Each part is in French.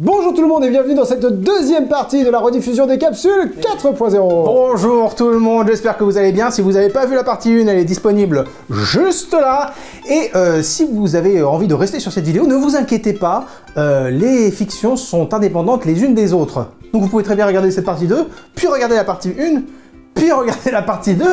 Bonjour tout le monde et bienvenue dans cette deuxième partie de la rediffusion des capsules 4.0. Bonjour tout le monde, j'espère que vous allez bien. Si vous n'avez pas vu la partie 1, elle est disponible juste là. Et si vous avez envie de rester sur cette vidéo, ne vous inquiétez pas, les fictions sont indépendantes les unes des autres. Donc vous pouvez très bien regarder cette partie 2, puis regarder la partie 1, puis regarder la partie 2,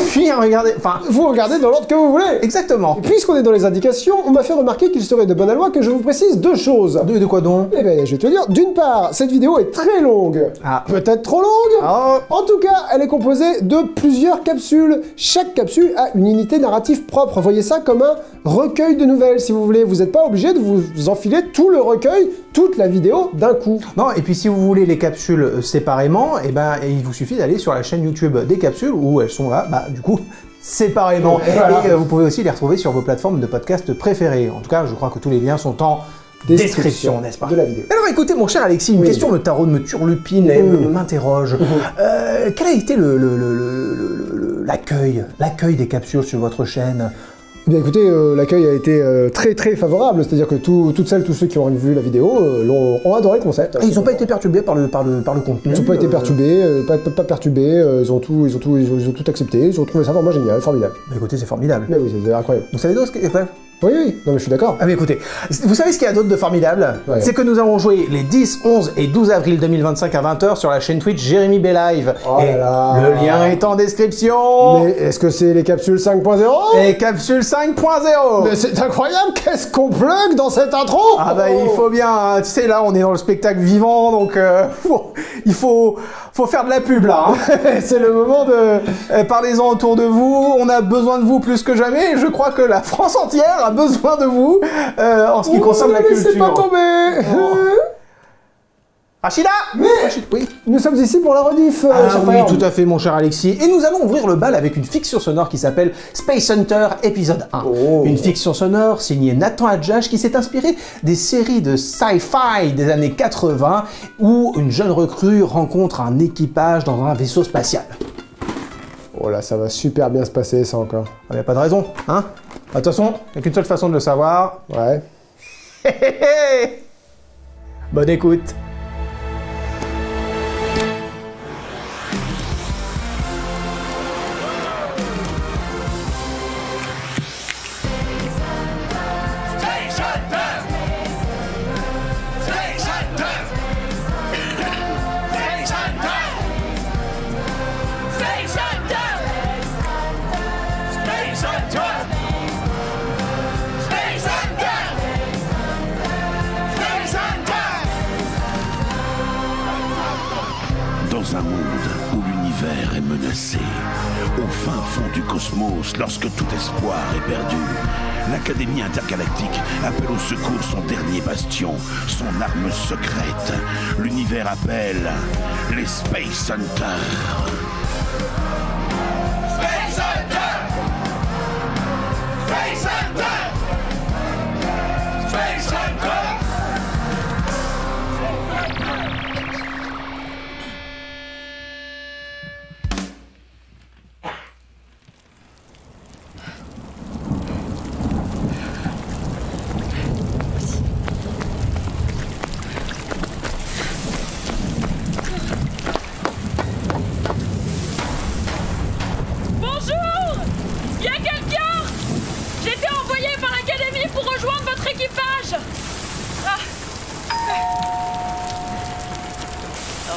puis regarder... Enfin, vous regardez dans l'ordre que vous voulez. Exactement. Puisqu'on est dans les indications, on m'a fait remarquer qu'il serait de bonne loi que je vous précise deux choses. De quoi donc? Eh ben, je vais te le dire. D'une part, cette vidéo est très longue. Ah. Peut-être trop longue. Oh. En tout cas, elle est composée de plusieurs capsules. Chaque capsule a une unité narrative propre. Voyez ça comme un recueil de nouvelles, si vous voulez. Vous n'êtes pas obligé de vous enfiler tout le recueil, toute la vidéo d'un coup. Non, et puis si vous voulez les capsules séparément, eh ben, il vous suffit d'aller sur la chaîne YouTube des capsules où elles sont là, du coup, séparément. Voilà. Et vous pouvez aussi les retrouver sur vos plateformes de podcast préférées. En tout cas, je crois que tous les liens sont en description, n'est-ce pas? De la vidéo. Alors écoutez, mon cher Alexis, une question me taraude, me turlupine et m'interroge. Quel a été l'accueil des capsules sur votre chaîne? Eh bien écoutez, l'accueil a été très favorable, c'est-à-dire que toutes celles, tous ceux qui ont vu la vidéo ont adoré le concept. Et ils n'ont pas été perturbés par le contenu? Ils n'ont pas été perturbés, pas perturbés, ils ont tout accepté, ils ont trouvé ça vraiment génial, formidable. Bah, écoutez, c'est formidable. Mais oui, c'est incroyable. Vous savez d'autres? Oui, non mais je suis d'accord. Ah mais écoutez, vous savez ce qu'il y a d'autre de formidable? Ouais. C'est que nous allons jouer les 10, 11 et 12 avril 2025 à 20h sur la chaîne Twitch Jérémy B Live. Oh et là là. le lien est en description. Mais est-ce que c'est les capsules 5.0? Et capsule 5.0. Mais c'est incroyable, qu'est-ce qu'on plug dans cette intro? Ah bah il faut bien, hein. Tu sais là on est dans le spectacle vivant donc il faut faire de la pub là. Hein. C'est le moment de... Parlez-en autour de vous, on a besoin de vous plus que jamais et je crois que la France entière a besoin de vous en ce qui concerne la culture. Laissez pas tomber. Rachida! Mais oui. Nous sommes ici pour la rediff. Ah oui, tout à fait, mon cher Alexis. Et nous allons ouvrir le bal avec une fiction sonore qui s'appelle Space Hunter épisode 1. Oh. Une fiction sonore signée Nathan Adjach qui s'est inspirée des séries de sci-fi des années 80 où une jeune recrue rencontre un équipage dans un vaisseau spatial. Oh là, ça va super bien se passer, ça encore. Il n'y a pas de raison, hein? De toute façon, il n'y a qu'une seule façon de le savoir. Ouais. Bonne écoute. Dans un monde où l'univers est menacé, au fin fond du cosmos, lorsque tout espoir est perdu, l'Académie intergalactique appelle au secours son dernier bastion, son arme secrète. L'univers appelle les Space Hunters. Space Hunter! Space Hunter! Space Hunter!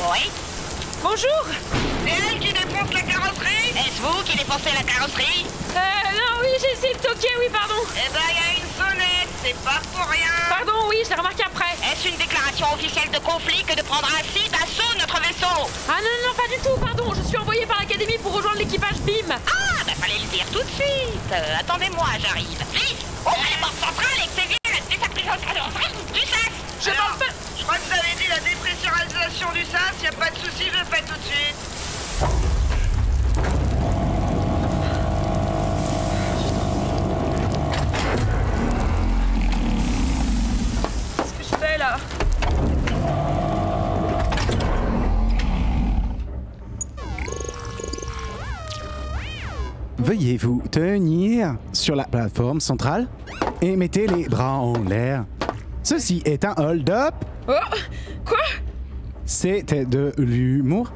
Oui. Bonjour. C'est elle qui défonce la carrosserie? Est-ce vous qui défoncez la carrosserie? Non, oui, j'ai essayé de toquer, oui, pardon. Eh ben, il y a une sonnette, c'est pas pour rien. Pardon, oui, je l'ai remarqué après. Est-ce une déclaration officielle de conflit que de prendre ainsi d'assaut notre vaisseau? Ah non, pas du tout, pardon. Je suis envoyé par l'Académie pour rejoindre l'équipage BIM. Ah, bah fallait le dire tout de suite. Attendez-moi, j'arrive. Vite, ouvrez la porte centrale et que c'est vite, désactivation du sas. Je parle pas... Je crois que vous avez dit la dépressurisation du sas, y a pas de souci, je le fais tout de suite. Qu'est-ce que je fais là? Veuillez vous tenir sur la plateforme centrale et mettez les bras en l'air. Ceci est un hold-up Oh, quoi? C'était de l'humour.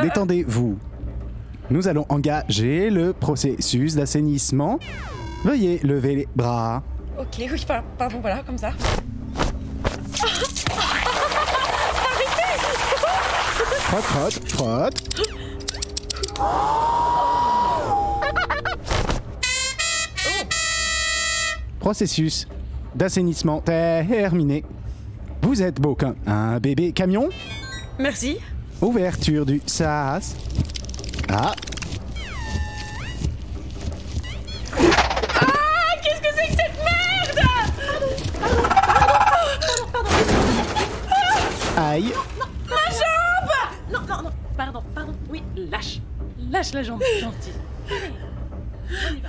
Détendez-vous. Nous allons engager le processus d'assainissement. Veuillez lever les bras. Ok, oui, pardon, voilà, comme ça. Frotte, frotte, frotte. Processus d'assainissement terminé. Vous êtes beau comme un bébé camion. Merci. Ouverture du sas. Ah. Qu'est-ce que c'est que cette merde? Aïe. Ma jambe! Non, pardon, oui, lâche la jambe, gentil. On y va.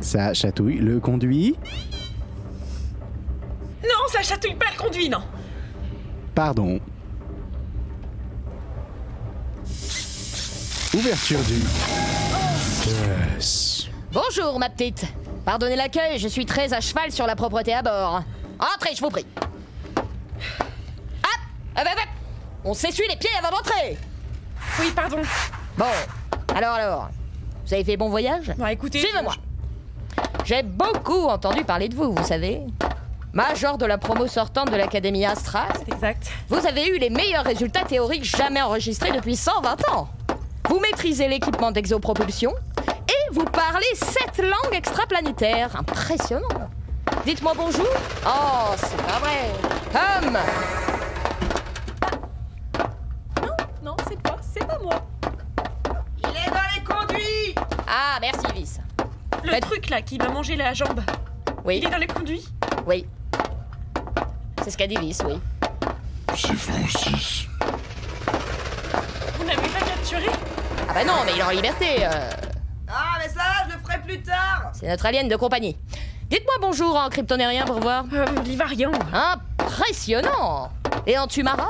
Ça chatouille le conduit. Non, ça chatouille pas le conduit, non. Pardon. Ouverture du... Yes. Bonjour, ma petite. Pardonnez l'accueil, je suis très à cheval sur la propreté à bord. Entrez, je vous prie. Ah, on s'essuie les pieds avant d'entrer. Oui, pardon. Bon, alors, vous avez fait bon voyage? Bon, écoutez... Suivez-moi. J'ai beaucoup entendu parler de vous, vous savez. Major de la promo sortante de l'Académie Astra. C'est exact. Vous avez eu les meilleurs résultats théoriques jamais enregistrés depuis 120 ans. Vous maîtrisez l'équipement d'exopropulsion et vous parlez 7 langues extraplanétaires. Impressionnant. Dites-moi bonjour. Oh, c'est pas vrai. Comme. Non, c'est pas moi. Il est dans les conduits. Ah, merci, Vis. Le truc là qui m'a mangé la jambe. Oui. Il est dans les conduits. Oui. C'est ce qu'a dit Vis, oui. C'est Francis. Vous n'avez pas capturé? Ah bah non, mais il est en liberté. Ah, mais ça, je le ferai plus tard. C'est notre alien de compagnie. Dites-moi bonjour en kryptonérien pour voir. L'Ivarian. Impressionnant. Et en Tumara?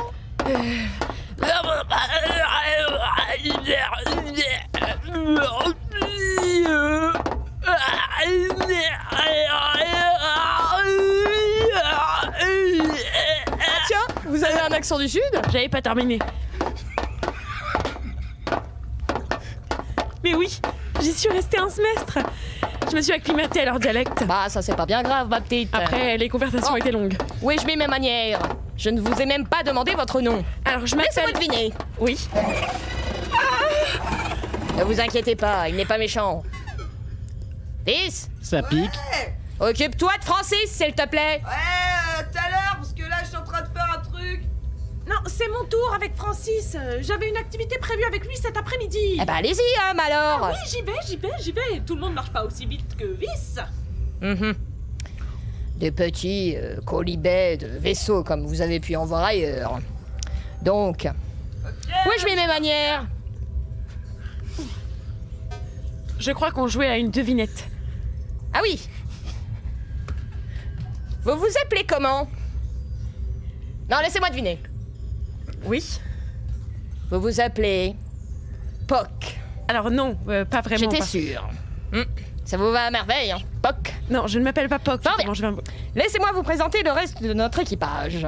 Tiens, vous avez un accent du Sud? J'avais pas terminé. Mais oui, j'y suis restée un semestre. Je me suis acclimatée à leur dialecte. Bah, ça c'est pas bien grave, ma petite. Après, les conversations étaient longues. Où ai-je mis mes manières? Je ne vous ai même pas demandé votre nom. Alors, je Laissez-moi m'appelle... deviner. Oui. Ne vous inquiétez pas, il n'est pas méchant. Vis, Ça pique. occupe-toi de Francis, s'il te plaît. Ouais, tout à l'heure, parce que là, je suis en train de faire un truc. Non, c'est mon tour avec Francis. J'avais une activité prévue avec lui cet après-midi. Eh ben, allez-y, alors. Oui, j'y vais. Tout le monde marche pas aussi vite que Vis. Des petits colibets de vaisseaux, comme vous avez pu en voir ailleurs. Donc, où ai-je mis mes manières? Je crois qu'on jouait à une devinette. Ah oui. Vous vous appelez comment? Non, laissez-moi deviner. Oui. Vous vous appelez... Poc. Alors non, pas vraiment. J'étais pas. sûre. Ça vous va à merveille, hein? Poc. Non, je ne m'appelle pas Poc. Fort bien. Non, je vais... Laissez-moi vous présenter le reste de notre équipage.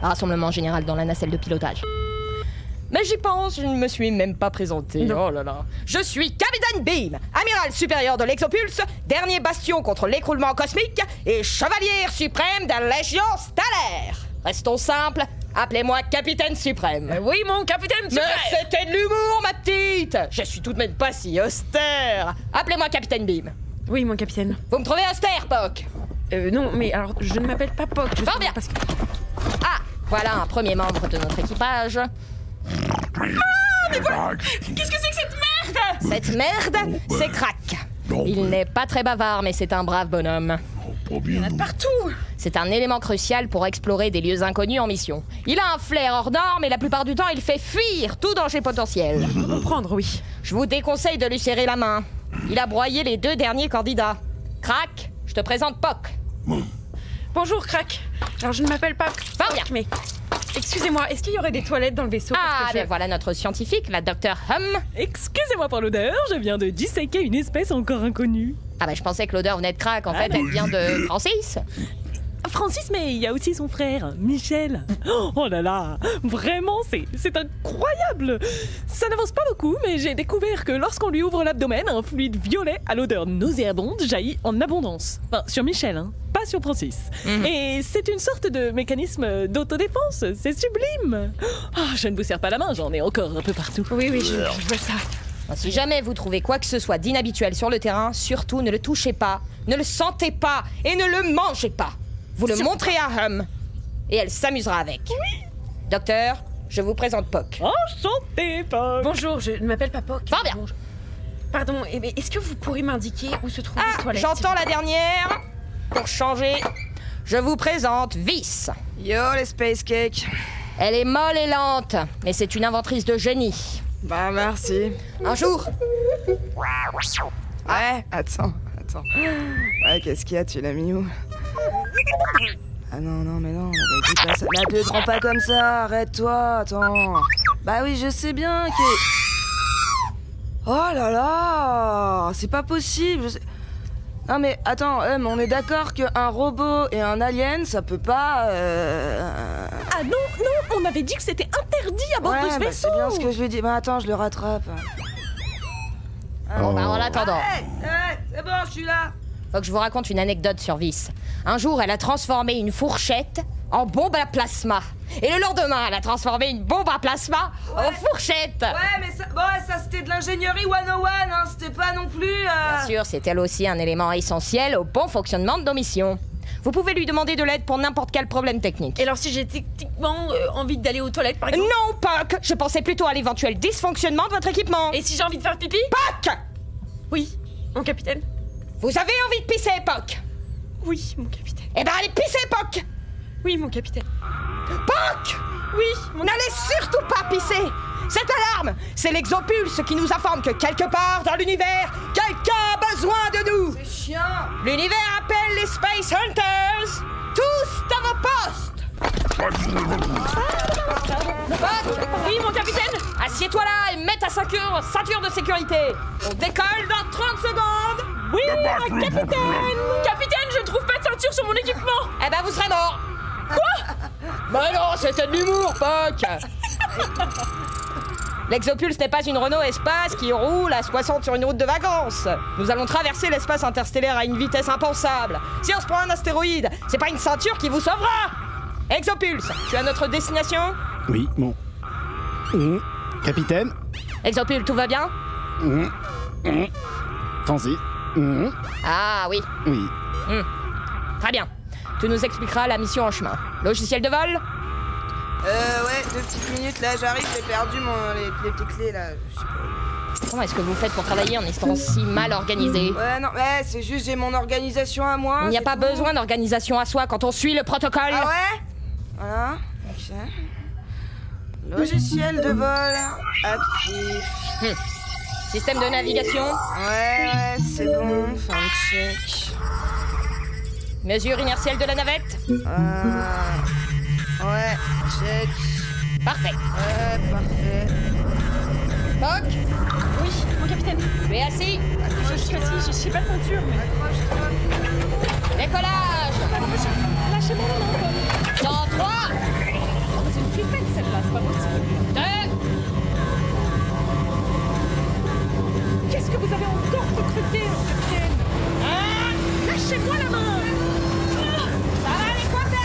Rassemblement général dans la nacelle de pilotage. Mais j'y pense, je ne me suis même pas présenté. Non. Oh là là. Je suis Capitaine Beam, amiral supérieur de l'Exopulse, dernier bastion contre l'écroulement cosmique et chevalière suprême de la Légion stellaire. Restons simples, appelez-moi Capitaine Suprême. Oui, mon capitaine Mais suprême. c'était de l'humour, ma petite. Je suis tout de même pas si austère. Appelez-moi Capitaine Beam. Oui, mon capitaine. Vous me trouvez austère, Poc? Non, mais alors, je ne m'appelle pas Poc. Fort bien. Parce que... Ah, voilà un premier membre de notre équipage. Qu'est-ce que c'est que cette merde? Cette merde, c'est Crack. Il n'est pas très bavard, mais c'est un brave bonhomme. Il y en a partout. C'est un élément crucial pour explorer des lieux inconnus en mission. Il a un flair hors norme et la plupart du temps, il fait fuir tout danger potentiel. Je peux comprendre, oui. Je vous déconseille de lui serrer la main. Il a broyé les 2 derniers candidats. Crack, je te présente Poc. Bonjour, Crack. Alors, je ne m'appelle pas Fort bien. mais... Excusez-moi, est-ce qu'il y aurait des toilettes dans le vaisseau? Ah, Parce que ben voilà notre scientifique, la Dr Hum. Excusez-moi pour l'odeur, je viens de disséquer une espèce encore inconnue. Ah bah je pensais que l'odeur venait de crack, en fait elle vient de Francis. Francis, mais il y a aussi son frère, Michel. Oh là là, vraiment, c'est incroyable. Ça n'avance pas beaucoup, mais j'ai découvert que lorsqu'on lui ouvre l'abdomen, un fluide violet à l'odeur nauséabonde jaillit en abondance. Enfin, sur Michel, hein, pas sur Francis. Et c'est une sorte de mécanisme d'autodéfense, c'est sublime. Oh, je ne vous serre pas la main, j'en ai encore un peu partout. Oui, je vois ça. Si jamais vous trouvez quoi que ce soit d'inhabituel sur le terrain, surtout ne le touchez pas, ne le sentez pas et ne le mangez pas. Vous le montrez à Hum et elle s'amusera avec. Oui. Docteur, je vous présente Poc. Enchanté, Poc. Bonjour, je ne m'appelle pas Poc. Fort bien. Pardon, est-ce que vous pourriez m'indiquer où se trouvent les toilettes? J'entends la dernière. Pour changer, je vous présente Vice. Yo, les space cakes. Elle est molle et lente, mais c'est une inventrice de génie. Bah, merci. Un jour... Ouais, attends. Ouais, qu'est-ce qu'il y a, tu l'as mis où? Ah non, mais non, on avait dit pas ça. Mais te prends pas comme ça, arrête-toi, attends. Bah oui, je sais bien que... Oh là là, c'est pas possible. Non mais attends, on est d'accord qu'un robot et un alien, ça peut pas... Ah non, on avait dit que c'était interdit à bord de ce vaisseau. C'est bien ce que je lui dis. Bah attends, je le rattrape. Bon, bah en attendant... c'est bon, je suis là. Faut que je vous raconte une anecdote sur Vice. Un jour, elle a transformé une fourchette en bombe à plasma. Et le lendemain, elle a transformé une bombe à plasma en fourchette. Ouais, mais ça c'était de l'ingénierie 101, hein. C'était pas non plus... Bien sûr, c'est elle aussi un élément essentiel au bon fonctionnement de nos missions. Vous pouvez lui demander de l'aide pour n'importe quel problème technique. Et alors si j'ai techniquement envie d'aller aux toilettes, par exemple? Non, Poc. Je pensais plutôt à l'éventuel dysfonctionnement de votre équipement. Et si j'ai envie de faire pipi? Poc! Oui, mon capitaine. Vous avez envie de pisser, Poc? Oui, mon capitaine. Eh ben allez pisser, Poc! Oui, mon capitaine. Poc! Oui, mon... N'allez surtout pas pisser! Cette alarme, c'est l'exopulse qui nous informe que quelque part dans l'univers, quelqu'un a besoin de nous! C'est chiant! L'univers appelle les Space Hunters! Tous à vos postes! Poc! Oui, mon capitaine! Assieds-toi là et mets ta ceinture de sécurité! On décolle dans 30 secondes! Oui, capitaine! Capitaine, je ne trouve pas de ceinture sur mon équipement! Eh ben vous serez mort! Quoi? Bah non, c'était de l'humour, Poc! L'exopulse n'est pas une Renault Espace qui roule à 60 sur une route de vacances. Nous allons traverser l'espace interstellaire à une vitesse impensable. Si on se prend un astéroïde, c'est pas une ceinture qui vous sauvera. Exopulse, tu as notre destination? Oui, bon. Capitaine? Exopulse, tout va bien? Transit. Ah oui. Oui. Très bien. Tu nous expliqueras la mission en chemin. Logiciel de vol? Ouais, 2 petites minutes là, j'arrive, j'ai perdu les petites clés là. Comment est-ce que vous faites pour travailler en étant si mal organisé? Ouais, non, ouais, c'est juste j'ai mon organisation à moi. Il n'y a pas besoin d'organisation à soi quand on suit le protocole. Ah ouais? Voilà, ok. Logiciel de vol actif. Système de navigation? Ouais, c'est bon, fin de check. Mesure inertielle de la navette? Ouais, check. Parfait. Ouais, parfait. Poc? Oui, mon capitaine. Tu es assis? Je suis assis, je suis pas de ceinture, mais... Accroche-toi. Décollage! Lâchez-moi la main, Poc. Dans 3, C'est une pipette, celle-là, c'est pas possible. 2, Qu'est-ce que vous avez encore recruté, capitaine? Lâchez-moi la main! ça va les coiffés?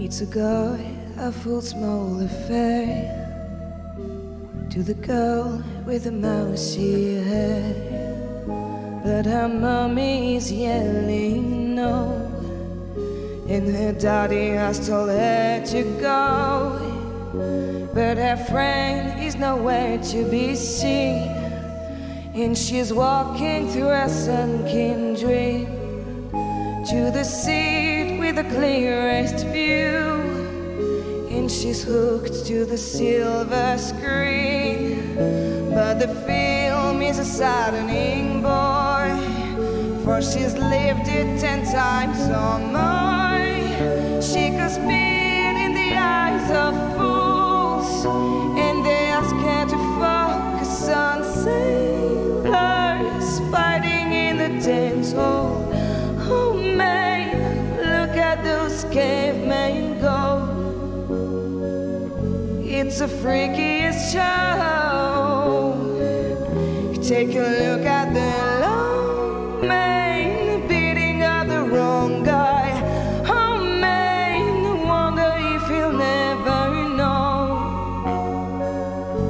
It's a guy, a full small affair. to the girl with the mousy hair. But her mommy is yelling no, and her daddy has told her to go. But her friend is nowhere to be seen, and she's walking through a sunken dream to the seat with the clearest view. And she's hooked to the silver screen, but the film is a saddening bore, for she's lived it 10 times or more. She could spit in the eyes of fools, and they ask her to focus on sailors fighting in the dance hall. Oh man, look at those cavemen go. It's the freakiest show. Take a look at the lone man beating up the wrong guy. Oh man, I wonder if he'll never know.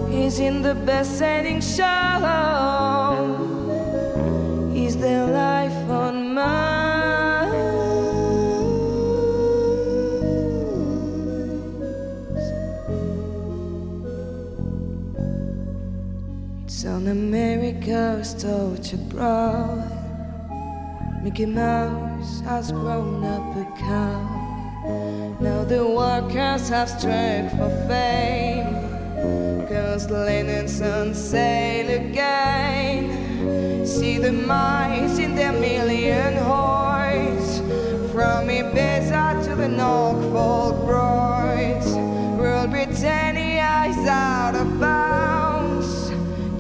He's in the best-selling show. Is there life on Mars? On America's torture broad, Mickey Mouse has grown up a cow. Now the workers have struck for fame, 'cause Lynn and Son sail again. See the mice in their million hordes, from Ibiza to the Norfolk Broads. Rule Britannia is out of bounds,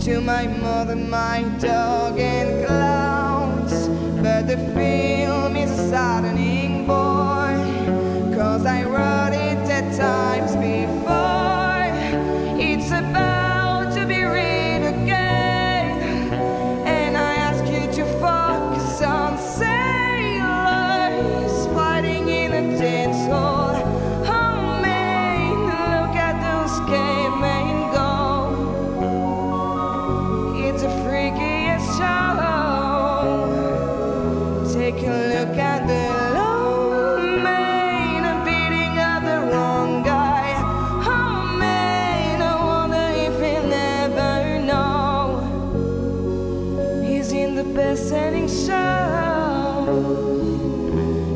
to my mother, my dog, and clowns. But the film is a saddening bore, 'cause I wrote it 10 times before. It's about to be read again, and I ask you to focus on sailors fighting in a dance hall. Oh man, look at those cavemen go. It's the freakiest show. Take a look at the lone man beating up the wrong guy. Oh man, I wonder if he'll never know. He's in the best-selling show.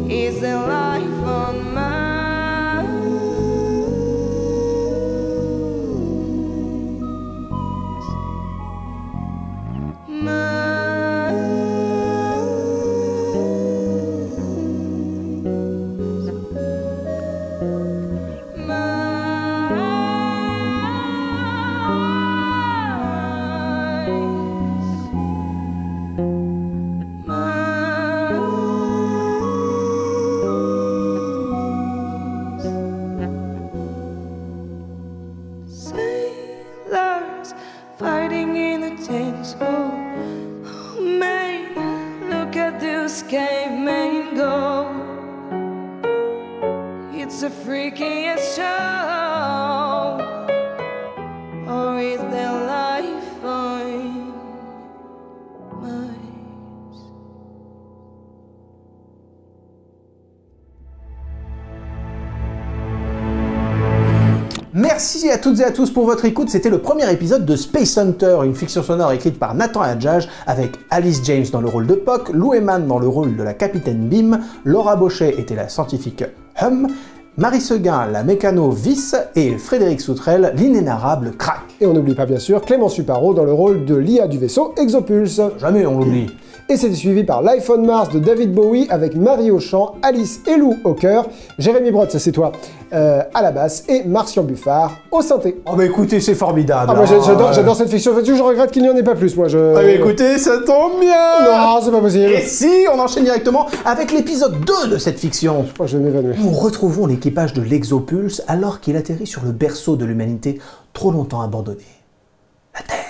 Is there life on Mars? Sailors fighting in the dance hall. Oh man, look at those cavemen go. It's the freakiest show. Or is there life on Mars? Merci à toutes et à tous pour votre écoute. C'était le premier épisode de Space Hunter, une fiction sonore écrite par Nathan Adjage, avec Alice James dans le rôle de Puck, Lou Eman dans le rôle de la capitaine Bim, Laura Bochet était la scientifique Hum, Marie Seguin la mécano Vis et Frédéric Soutrel l'inénarrable Crack. Et on n'oublie pas bien sûr Clément Suparo dans le rôle de l'IA du vaisseau Exopulse. Jamais on l'oublie. Et c'était suivi par Life on Mars de David Bowie avec Marie au chant, Alice et Lou au chœur, Jérémy Brott, ça c'est toi, à la basse, et Martian Buffard au synthé. Oh bah écoutez, c'est formidable. Ah moi j'adore cette fiction, je regrette qu'il n'y en ait pas plus, moi je... Ah mais écoutez, ça tombe bien. Non, c'est pas possible. Et si, on enchaîne directement avec l'épisode 2 de cette fiction. Je crois que je vais m'évanouir. Nous retrouvons l'équipage de l'Exopulse alors qu'il atterrit sur le berceau de l'humanité trop longtemps abandonné, la Terre.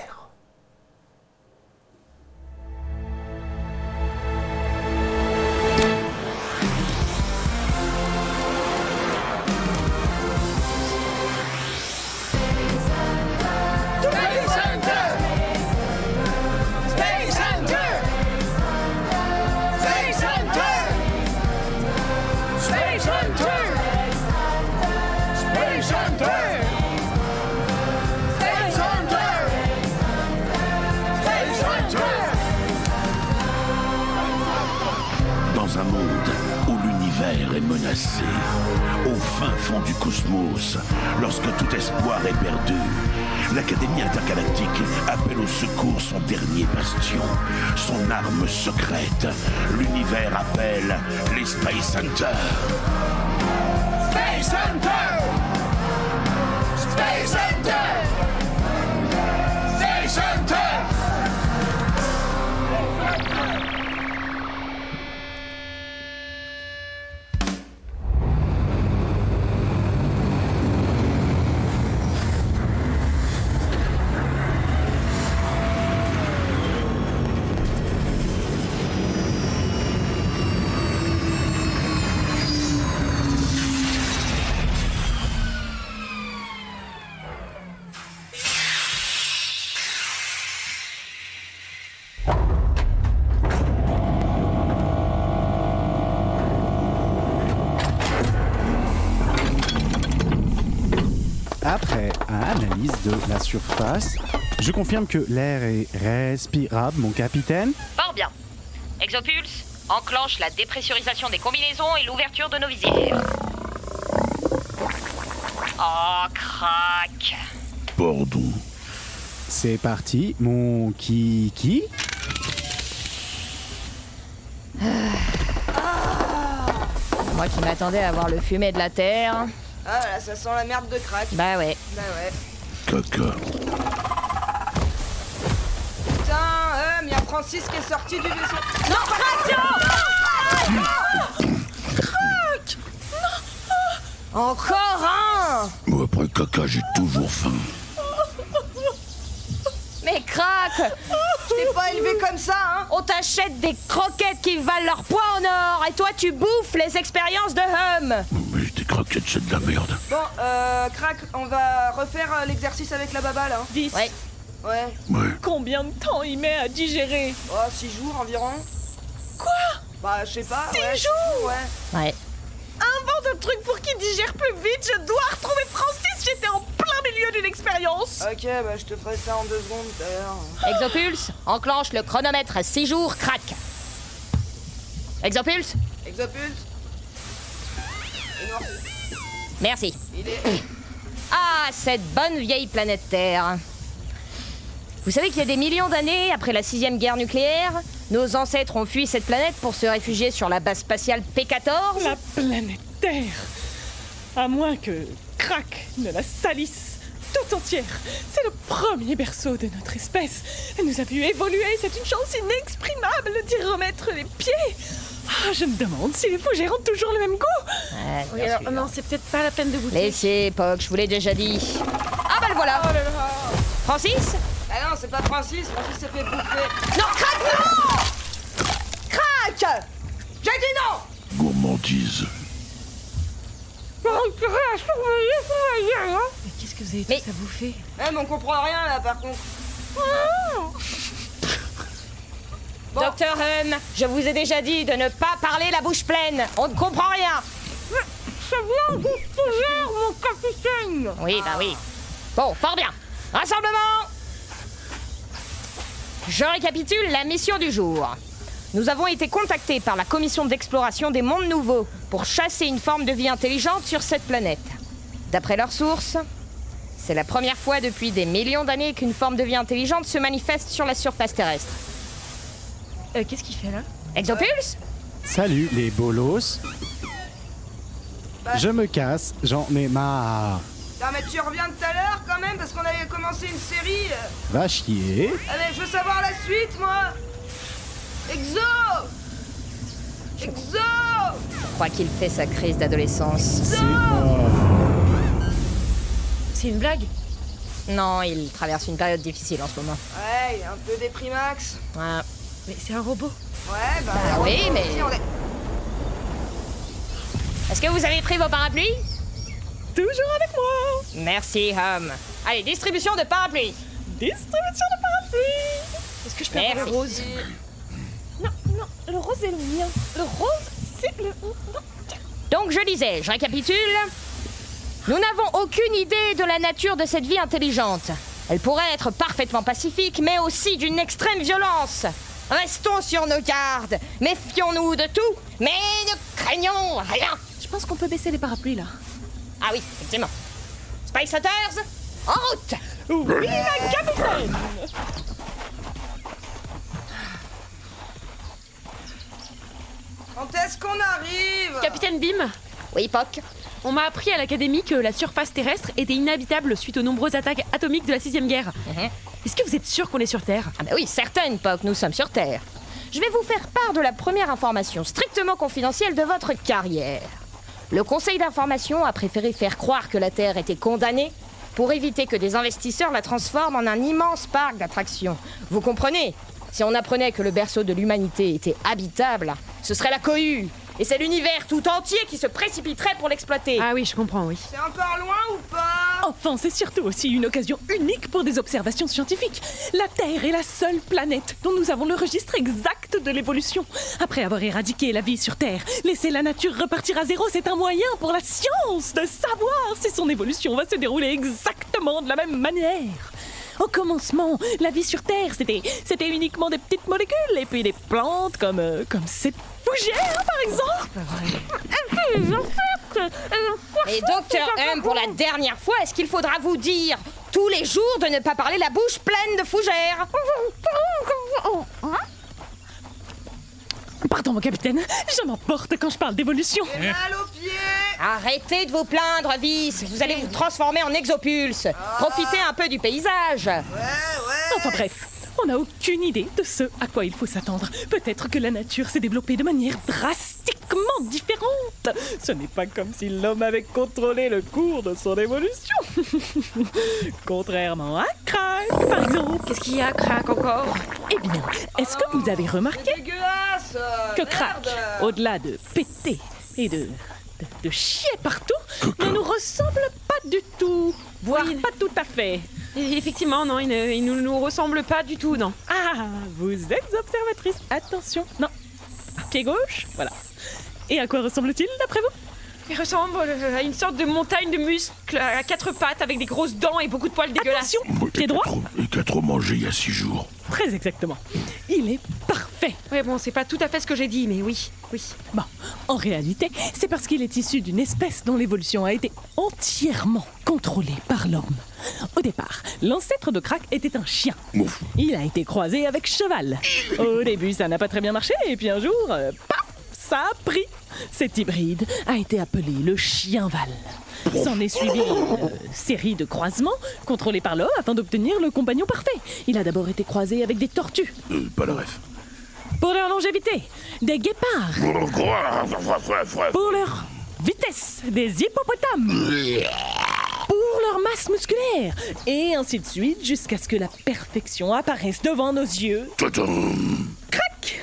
monde où l'univers est menacé. Au fin fond du cosmos, lorsque tout espoir est perdu, l'Académie intergalactique appelle au secours son dernier bastion, son arme secrète. L'univers appelle les Space Hunters. Space Hunters! Space Hunters! Space Hunters! Après analyse de la surface, je confirme que l'air est respirable, mon capitaine. Fort bien. Exopulse, enclenche la dépressurisation des combinaisons et l'ouverture de nos visières. Oh, crac. Pardon. C'est parti, mon kiki. Moi qui m'attendais à voir le fumet de la Terre. Ah là, ça sent la merde de crack. Bah ouais. Bah ouais. Caca. Putain, y'a Francis qui est sorti du vaisseau. Non, crac, Crack! Encore un! Moi, après caca, j'ai toujours faim. Mais crac! Je t'ai pas élevé comme ça, hein! On t'achète des croquettes qui valent leur poids en or et toi tu bouffes les expériences de Hum! Mais des croquettes, c'est de la merde. Bon, Crac, on va refaire l'exercice avec la baba là. 10. Ouais. Ouais. Ouais. Combien de temps il met à digérer? Oh, 6 jours environ. Quoi? Bah, je sais pas. 6 ouais, jours? Ouais. Ouais. Invente un truc pour qu'il digère plus vite, je dois retrouver Francis, j'étais en plein milieu d'une expérience. Ok, bah, je te ferai ça en 2 secondes d'ailleurs. Exopulse, enclenche le chronomètre à 6 jours, crac. Exopulse, Exopulse. Et non, merci. il est. Ah, cette bonne vieille planète Terre. Vous savez qu'il y a des millions d'années, après la 6e guerre nucléaire, nos ancêtres ont fui cette planète pour se réfugier sur la base spatiale P14? La planète Terre. À moins que Crac ne la salisse tout entière. C'est le premier berceau de notre espèce. Elle nous a vu évoluer, c'est une chance inexprimable d'y remettre les pieds. Ah, je me demande si les fougères ont toujours le même goût. Ouais, Oui, bien alors, sûr. non, c'est peut-être pas la peine de goûter. Laissez, Poc, je vous l'ai déjà dit. Ah bah le voilà. Oh là là. Francis? Ah non, c'est pas Francis, Francis s'est fait bouffer. Non, crac, non! Crac! J'ai dit non! Gourmandise. Mais qu'est-ce que vous avez Mais- tous à bouffer? Même on comprend rien là par contre. Bon. Docteur Hum, je vous ai déjà dit de ne pas parler la bouche pleine. On ne comprend rien. Ça vient du fougère, mon capitaine! Oui, bah oui. Bon, fort bien. Rassemblement! Je récapitule la mission du jour. Nous avons été contactés par la commission d'exploration des mondes nouveaux pour chasser une forme de vie intelligente sur cette planète. D'après leurs sources, c'est la première fois depuis des millions d'années qu'une forme de vie intelligente se manifeste sur la surface terrestre. Qu'est-ce qu'il fait là? Exopulse? Salut les bolos. Je me casse, j'en ai marre. Non mais tu reviens de tout à l'heure quand même parce qu'on avait commencé une série. Va chier. Allez, je veux savoir la suite moi. Exo! Exo! Je crois qu'il fait sa crise d'adolescence. C'est mort. C'est une blague? Non, il traverse une période difficile en ce moment. Ouais, un peu déprimax. Ouais. Mais c'est un robot. Ouais, bah. Bah oui, mais- si, on est- Est-ce que vous avez pris vos parapluies? Toujours avec moi. Merci, Hum. Allez, distribution de parapluies. Distribution de parapluies. Est-ce que je peux avoir Merci. le rose? Non, non, le rose est le mien. Le rose, c'est le... Donc je disais, je récapitule. Nous n'avons aucune idée de la nature de cette vie intelligente. Elle pourrait être parfaitement pacifique, mais aussi d'une extrême violence. Restons sur nos gardes. Méfions-nous de tout, mais ne craignons rien. Je pense qu'on peut baisser les parapluies, là. Ah oui, effectivement. Space Hunters, en route. Oui, ma capitaine. Quand est-ce qu'on arrive? Capitaine Bim, Oui, Poc. on m'a appris à l'académie que la surface terrestre était inhabitable suite aux nombreuses attaques atomiques de la 6ème guerre. Est-ce que vous êtes sûr qu'on est sur Terre? Ah bah oui, certaines, Poc, nous sommes sur Terre. Je vais vous faire part de la première information strictement confidentielle de votre carrière. Le conseil d'information a préféré faire croire que la Terre était condamnée pour éviter que des investisseurs la transforment en un immense parc d'attractions. Vous comprenez? Si on apprenait que le berceau de l'humanité était habitable, ce serait la cohue. Et c'est l'univers tout entier qui se précipiterait pour l'exploiter. Ah oui, je comprends, oui. C'est encore loin ou pas? Enfin, c'est surtout aussi une occasion unique pour des observations scientifiques. La Terre est la seule planète dont nous avons le registre exact de l'évolution. Après avoir éradiqué la vie sur Terre, laisser la nature repartir à zéro, c'est un moyen pour la science de savoir si son évolution va se dérouler exactement de la même manière. Au commencement, la vie sur Terre, c'était uniquement des petites molécules et puis des plantes comme cette fougère, par exemple. Et Docteur M, pour la dernière fois, est-ce qu'il faudra vous dire tous les jours de ne pas parler la bouche pleine de fougères? Pardon, mon capitaine, je m'emporte quand je parle d'évolution. J'ai mal aux pieds. Arrêtez de vous plaindre, Vice. Vous allez vous transformer en exopulse. Profitez un peu du paysage. Ouais. Enfin bref, on n'a aucune idée de ce à quoi il faut s'attendre. Peut-être que la nature s'est développée de manière drastiquement différente. Ce n'est pas comme si l'homme avait contrôlé le cours de son évolution. Contrairement à Crack, par exemple. Qu'est-ce qu'il y a, Crack, encore? Eh bien, est-ce que vous avez remarqué C'est dégueulasse. que Crack, au-delà de péter et de chier partout, ne nous ressemble pas du tout, voire Oui. pas tout à fait. Effectivement, non, il ne nous ressemble pas du tout, non. Ah, vous êtes observatrice. Attention, non. Pied gauche, voilà. Et à quoi ressemble-t-il d'après vous? Il ressemble à une sorte de montagne de muscles à 4 pattes avec des grosses dents et beaucoup de poils dégueulasses. Attention, pied droit. Et qu'a trop mangé il y a 6 jours. Très exactement. Il est parfait. Ouais, bon, c'est pas tout à fait ce que j'ai dit, mais oui. Bon, en réalité, c'est parce qu'il est issu d'une espèce dont l'évolution a été entièrement contrôlée par l'homme. Au départ, l'ancêtre de Crack était un chien. Ouf. Il a été croisé avec cheval. Au début, ça n'a pas très bien marché, et puis un jour, paf, ça a pris. Cet hybride a été appelé le chien-val. S'en est suivi une série de croisements contrôlés par l'homme afin d'obtenir le compagnon parfait. Il a d'abord été croisé avec des tortues. Pas la ref. Pour leur longévité, des guépards. Pour leur vitesse, des hippopotames. Pour leur masse musculaire. Et ainsi de suite jusqu'à ce que la perfection apparaisse devant nos yeux. Crac!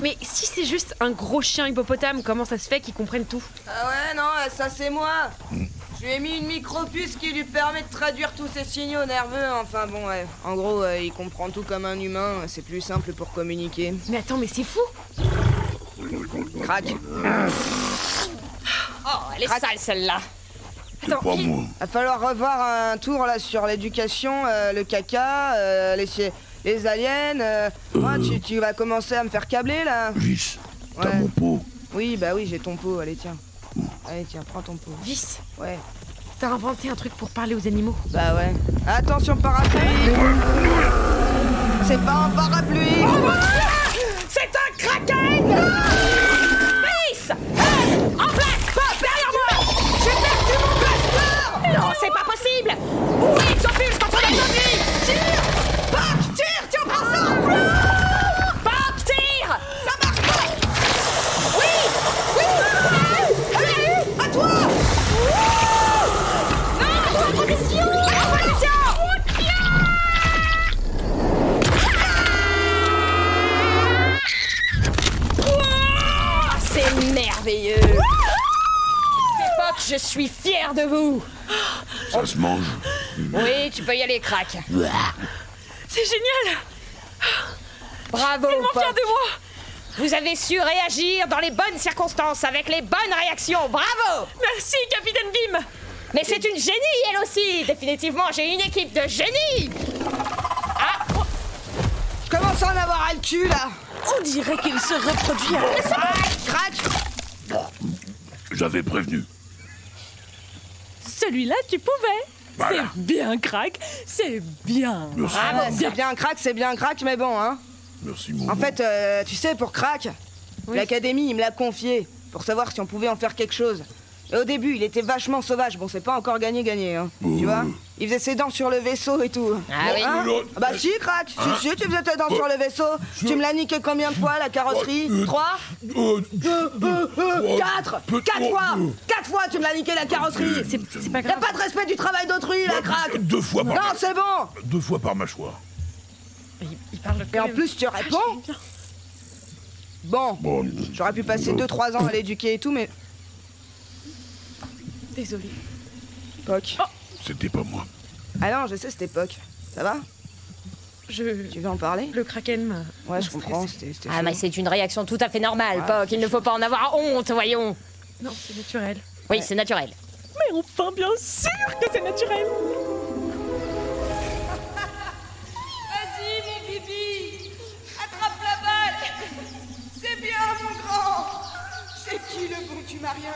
Mais si c'est juste un gros chien hippopotame, comment ça se fait qu'ils comprennent tout? Ah ouais, non, ça c'est moi. Je lui ai mis une micropuce qui lui permet de traduire tous ses signaux nerveux. Enfin bon, ouais. En gros, il comprend tout comme un humain. C'est plus simple pour communiquer. Mais attends, mais c'est fou! Crac. Oh, elle est sale celle-là. C'est pas moi. Va falloir revoir un tour là sur l'éducation, le caca, les aliens. Ouais, tu vas commencer à me faire câbler là. Vice, t'as Ouais. mon pot. Oui, bah oui, j'ai ton pot. Allez, tiens. Allez, tiens, prends ton pot. Vice, Ouais. t'as inventé un truc pour parler aux animaux. Bah ouais. Attention, parapluie. C'est pas un parapluie. C'est un kraken! Vice! En place! Pop, derrière moi! J'ai perdu mon blaster! Non, c'est pas possible! Où est Exopulse quand on a besoin de lui? Tire! Pop, tire! Tiens, prends ça! Pop, tire! Ça marche pas! Oui! Allez! À toi! Non! En position! En position! C'est merveilleux! Époque, je suis fière de vous! Ça se mange. Oui, tu peux y aller, Crack. C'est génial! Bravo, Tellement Pop. fière de moi! Vous avez su réagir dans les bonnes circonstances, avec les bonnes réactions. Bravo! Merci, Capitaine Bim! Mais c'est une génie, elle aussi! Définitivement, j'ai une équipe de génies! Je commence à en avoir ras le le cul, là. On dirait qu'il se reproduit à... Crac. J'avais prévenu. Celui-là, tu pouvais. Voilà. C'est bien, Crac. C'est bien. Merci. Ah bah, c'est bien crack, mais bon, hein. Merci, mon En fait, tu sais, pour crack, l'académie, il me l'a confié, pour savoir si on pouvait en faire quelque chose. Et au début, il était vachement sauvage. Bon, c'est pas encore gagné, hein. Tu vois? Il faisait ses dents sur le vaisseau et tout. Ah oui. Hein? Ah bah si, crack. Si, tu faisais tes dents sur le vaisseau. Tu me l'as niqué combien de fois, la carrosserie? 3 4 4 fois, tu me l'as niqué, la carrosserie. C'est pas Y'a grave. pas de respect du travail d'autrui, là, crack. 2 fois par Non, c'est bon. 2 fois par mâchoire. Il parle Et en plus, tu réponds. Bon, Bon, j'aurais pu passer 2-3 ans à l'éduquer et tout, mais... Désolée. Poc. c'était pas moi. Ah non, je sais, c'était Poc. Ça va? Tu veux en parler? Le Kraken m'a... Ouais, je comprends, c'était Ah, chaud. mais c'est une réaction tout à fait normale, Poc. Il ne faut pas en avoir honte, voyons. Non, c'est naturel. Oui, c'est naturel. Mais enfin, bien sûr que c'est naturel. Vas-y, mon bibi. Attrape la balle. C'est bien, mon grand. C'est qui le bon tumarien?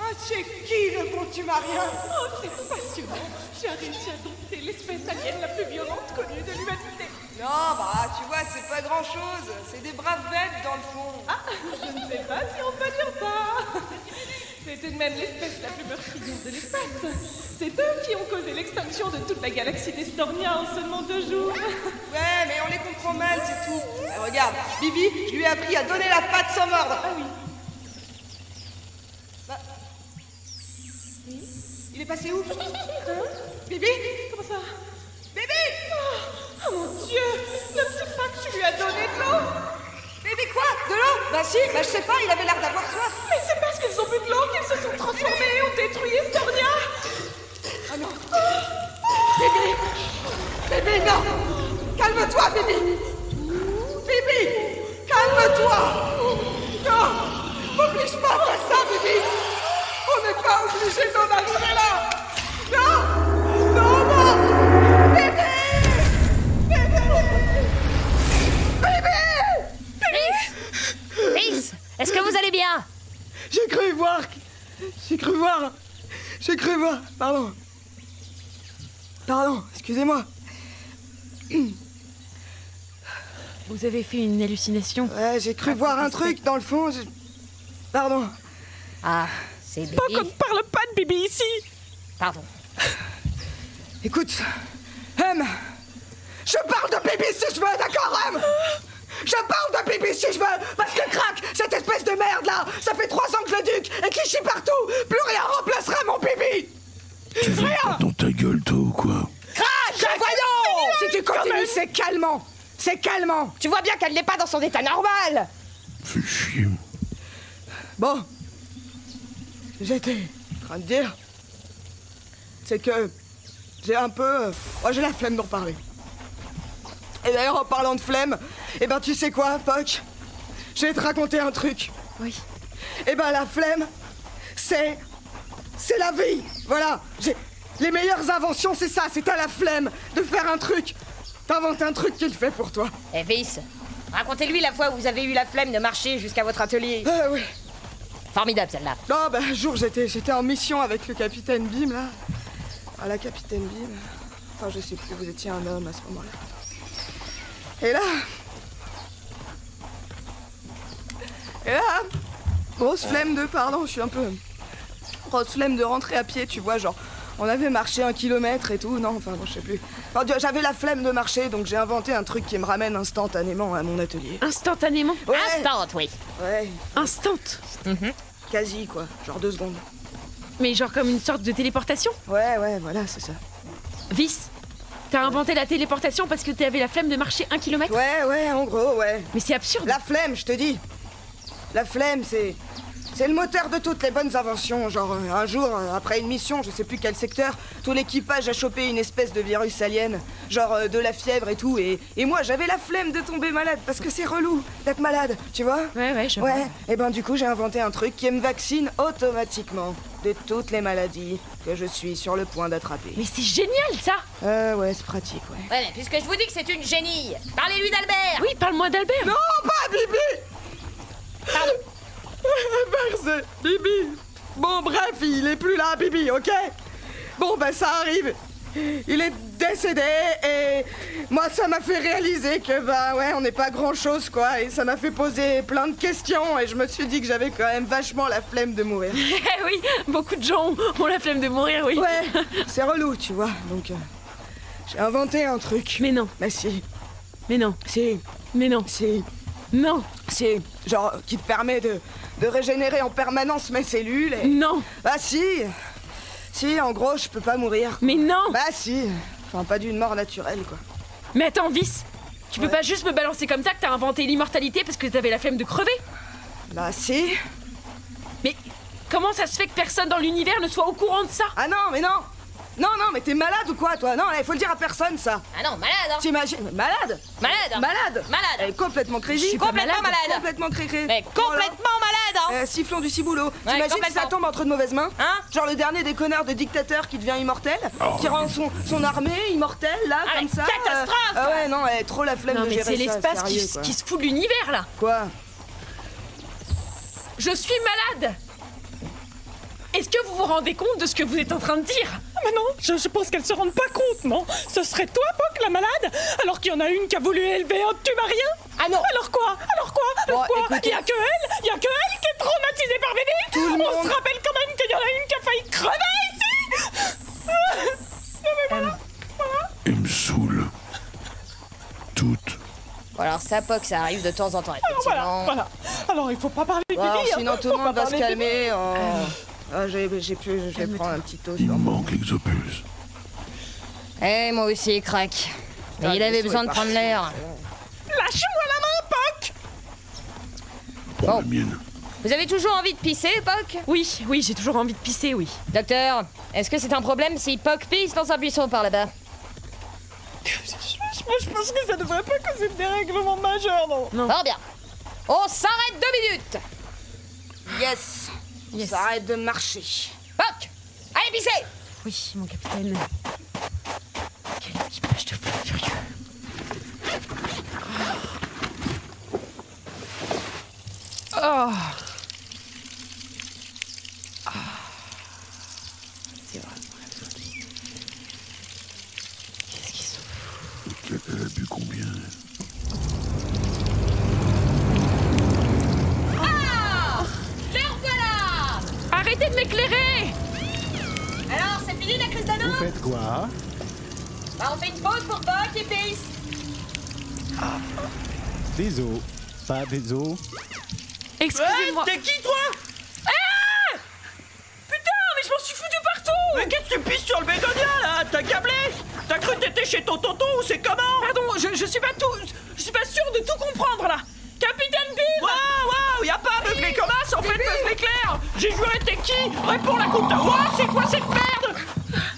Ah, c'est qui le bon tumarien? Oh, c'est passionnant. J'ai réussi à dompter l'espèce alien la plus violente connue de l'humanité. Non, bah, tu vois, c'est pas grand-chose. C'est des braves bêtes, dans le fond. Ah, je ne sais pas si on peut dire ça. C'est tout de même l'espèce la plus meurtrière de l'espace. C'est eux qui ont causé l'extinction de toute la galaxie d'Estornia en seulement 2 jours. Ouais, mais on les comprend mal, c'est tout. Regarde, Bibi, je lui ai appris à donner la patte sans mordre. Ah oui. Il est passé où? Bibi? Comment ça? Bibi! Oh mon Dieu! Ne me dis pas que tu lui as donné de l'eau! Bibi quoi? De l'eau? Bah si, bah je sais pas, il avait l'air d'avoir soif. Mais c'est parce qu'ils ont bu de l'eau qu'ils se sont transformés et ont détruit Estornia! Ah non. Bibi! Bibi, non! Calme-toi, Bibi! Bibi! Calme-toi! Non! M'oblige pas à faire ça, Bibi! On n'est pas obligé d'en arriver là! Non! Non, non! Bibi! Bibi! Fils, est-ce que vous allez bien? J'ai cru voir. Pardon, excusez-moi. Vous avez fait une hallucination. Ouais, j'ai cru voir un truc dans le fond. Pardon. Ah, c'est Bibi. Pas qu'on ne parle pas de Bibi ici! Pardon. Écoute, je parle de Bibi si je veux, d'accord, Je parle de Bibi si je veux, parce que crac, cette espèce de merde là, ça fait 3 ans que je le duc et qu'il chie partout, plus rien remplacera mon Bibi. Tu veux pas dans ta gueule, toi, ou quoi? Crac, voyons. Si tu continues, c'est calmant. C'est calmant. Tu vois bien qu'elle n'est pas dans son état normal. Fais chier. Bon, j'étais en train de dire, c'est que j'ai un peu... j'ai la flemme d'en parler. Et d'ailleurs, en parlant de flemme, eh ben tu sais quoi, Poc? Je vais te raconter un truc. Oui. Eh ben la flemme, c'est la vie. Voilà, les meilleures inventions, c'est ça, c'est à la flemme de faire un truc. T'inventes un truc qu'il fait pour toi. Eh, fils, racontez-lui la fois où vous avez eu la flemme de marcher jusqu'à votre atelier. Oui. Formidable, celle-là. Non, bah, un jour, j'étais en mission avec le capitaine Bim, là. Ah, la capitaine Bim. Enfin, je sais plus, vous étiez un homme à ce moment-là. Et là, grosse flemme de... Pardon, je suis un peu... Grosse flemme de rentrer à pied, tu vois, genre... On avait marché 1 kilomètre et tout, non, enfin, bon, je sais plus. Enfin, j'avais la flemme de marcher, donc j'ai inventé un truc qui me ramène instantanément à mon atelier. Instantanément? Ouais. Instant, oui. Ouais, Instant. quasi, quoi. Genre 2 secondes. Mais genre comme une sorte de téléportation? Ouais, voilà, c'est ça. Vis, t'as inventé la téléportation parce que t'avais la flemme de marcher 1 kilomètre? Ouais, en gros, ouais. Mais c'est absurde. La flemme, je te dis. La flemme, C'est le moteur de toutes les bonnes inventions. Genre, un jour, après une mission, je sais plus quel secteur, tout l'équipage a chopé une espèce de virus alien. Genre, de la fièvre et tout. Et moi, j'avais la flemme de tomber malade parce que c'est relou d'être malade, tu vois? Ouais, je vois. Ouais, et ben du coup, j'ai inventé un truc qui me vaccine automatiquement de toutes les maladies que je suis sur le point d'attraper. Mais c'est génial, ça! Ouais, c'est pratique, ouais. Ouais, mais puisque je vous dis que c'est une génie, parlez-lui d'Albert. Oui, parle-moi d'Albert! Non, pas Bibi! Pardon. Merci, Bibi. Bon, bref, il est plus là, Bibi, ok? Bon, ben ça arrive. Il est décédé et moi, ça m'a fait réaliser que, bah ouais, on n'est pas grand-chose, quoi. Et ça m'a fait poser plein de questions et je me suis dit que j'avais quand même vachement la flemme de mourir. Oui, beaucoup de gens ont la flemme de mourir, oui. Ouais, c'est relou, tu vois. Donc, j'ai inventé un truc. Mais non. Mais si. Mais non. Si. Mais non. Si. Non. Si. Genre, qui te permet de régénérer en permanence mes cellules et... Non. Bah si. Si, en gros, je peux pas mourir. Mais non. Bah si. Enfin, pas d'une mort naturelle, quoi. Mais attends, Vice, tu peux pas juste me balancer comme ça que t'as inventé l'immortalité parce que t'avais la flemme de crever? Bah si. Mais comment ça se fait que personne dans l'univers ne soit au courant de ça? Ah non, mais non. Non, mais t'es malade ou quoi, toi? Non, il faut le dire à personne, ça. Ah non, malade, hein. T'imagines? Malade. Malade. Elle est complètement crazy. Je suis complètement malade. Complètement craquée. Mais complètement malade, hein. Sifflons du ciboulot. T'imagines si ça complètement. tombe entre de mauvaises mains? Hein? Genre le dernier des connards de dictateur qui devient immortel, qui rend son armée immortelle, là, Ah, comme mais ça. catastrophe. Ah ouais, non, elle est trop la flemme Non de mais gérer c'est ça, l'espace sérieux, quoi. qui se fout de l'univers là. Quoi? Je suis malade. Est-ce que vous vous rendez compte de ce que vous êtes en train de dire? Ah mais non, je pense qu'elles se rendent pas compte, non? Ce serait toi, Poc, la malade? Alors qu'il y en a une qui a voulu élever un tubarien? Ah non. Alors quoi? Bon, écoutez- Il y a que elle qui est traumatisée par bébé? Tout le On monde- se rappelle quand même qu'il y en a une qui a failli crever ici. Non mais voilà. Il me saoule. Toutes. Bon, alors ça, Poc, ça arrive de temps en temps, effectivement. Voilà. Alors il faut pas parler de Bon, alors, Bibi, sinon hein. tout le Faut monde pas va se parler de Bibi. calmer. Je vais prendre un petit toast. Il manque Exopulse. Eh, moi aussi, il craque. Mais Ah, il le avait saut besoin est de prendre parti. l'air. Lâche-moi la main, Poc. Prends Bon. la mienne. Vous avez toujours envie de pisser, Poc? Oui, j'ai toujours envie de pisser, oui. Docteur, est-ce que c'est un problème si Poc pisse dans un buisson par là-bas? Je pense que ça devrait pas causer de dérèglement majeur, non? Fort bien. On s'arrête 2 minutes. Yes. On s'arrête de marcher. Poc, allez pisser. Oui, mon capitaine. Quel équipage de fous furieux. Oh. C'est vraiment la folie. Qu'est-ce qu'ils sont fous. Elle a bu combien? Le voilà. Arrêtez de m'éclairer. Alors, c'est fini la crise d'ado? Vous faites quoi? Bah, on fait une pause pour Poc et pisse. Des os. Pas des os. Excusez-moi. T'es qui, toi? Putain, mais je m'en suis foutu partout. Mais qu'est-ce que tu pisses sur le bégonia, là? T'as câblé? T'as cru que t'étais chez ton tonton ou c'est comment? Pardon, je suis pas sûr de tout comprendre là. Capitaine Bill. Waouh, y'a pas à meubler comme as, en fait, meubler clair. J'ai juré, t'es qui? Réponds la coupe de... Ouah, c'est quoi cette merde?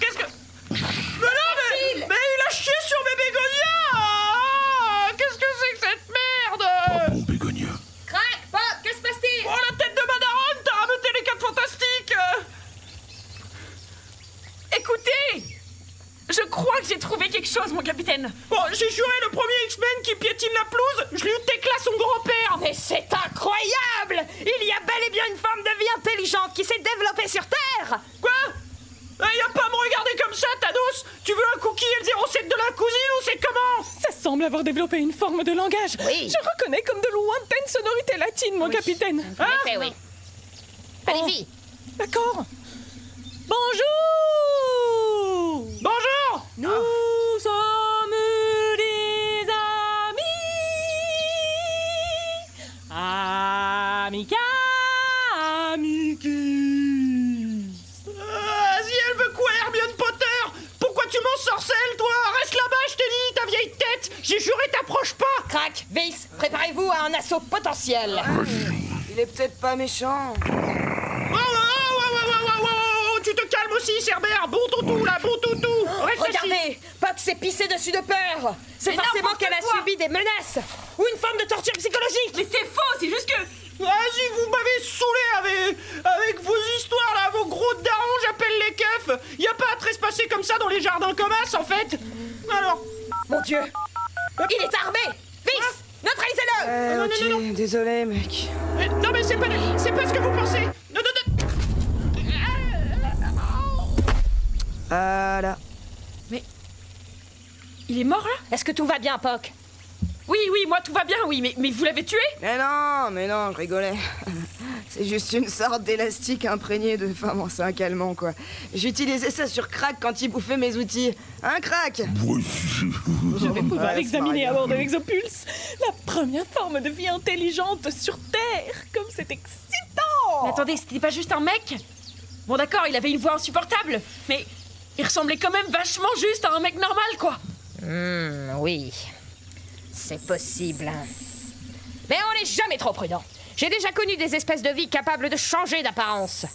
Qu'est-ce que... Mais non, mais il a chié sur mes bégonias. Ah, qu'est-ce que c'est que cette merde? Bon bégonia. Crac, Poc, que se passe-t-il? Oh, la tête de Madaron, t'as rameuté les 4 fantastiques. Écoutez, je crois que j'ai trouvé quelque chose, mon capitaine. Bon, j'ai juré, le premier X-Men qui piétine la pelouse, je lui déclare son grand-père. Mais c'est incroyable! Il y a bel et bien une forme de vie intelligente qui s'est développée sur Terre! Quoi? Y a pas à me regarder comme ça, Thanos. Tu veux un cookie et le 07 de la cousine ou c'est comment? Ça semble avoir développé une forme de langage. Oui. Je reconnais comme de lointaines sonorités latines, mon capitaine. En effet, oui. Allez-y! D'accord. Bonjour. Bonjour. Nous sommes des amis. Si elle veut quoi, Hermione Potter? Pourquoi tu m'ensorcelles, toi? Reste là-bas, je t'ai dit, ta vieille tête. J'ai juré, t'approches pas. Crac, Vice, préparez-vous à un assaut potentiel! Il est peut-être pas méchant. Tu te calmes aussi, Cerbère. Bon toutou, là, bon toutou. Regardez, Puck s'est pissé dessus de peur. C'est forcément qu'elle a subi des menaces ou une forme de torture psychologique. Mais c'est faux, c'est juste que... Vas-y, vous m'avez saoulé avec vos histoires, là, vos gros darons, j'appelle les keufs. Y a pas à trespasser comme ça dans les jardins communs, en fait. Alors... Mon Dieu, il est armé. Vite, neutralisez-le. Ok, désolé, mec. Non, mais c'est pas ce que vous pensez. Voilà. Mais... Il est mort, là? Est-ce que tout va bien, Puck? Oui, moi tout va bien, oui, mais vous l'avez tué? Mais non, je rigolais. C'est juste une sorte d'élastique imprégné de... Enfin bon, c'est un calmant, quoi. J'utilisais ça sur Crack quand il bouffait mes outils. Hein, Crack? Je vais pouvoir l'examiner à bord de de l'Exopulse. La première forme de vie intelligente sur Terre. Comme c'est excitant! Mais attendez, c'était pas juste un mec? Bon d'accord, il avait une voix insupportable, mais il ressemblait quand même vachement juste à un mec normal, quoi. Oui, c'est possible. Mais on n'est jamais trop prudent. J'ai déjà connu des espèces de vie capables de changer d'apparence.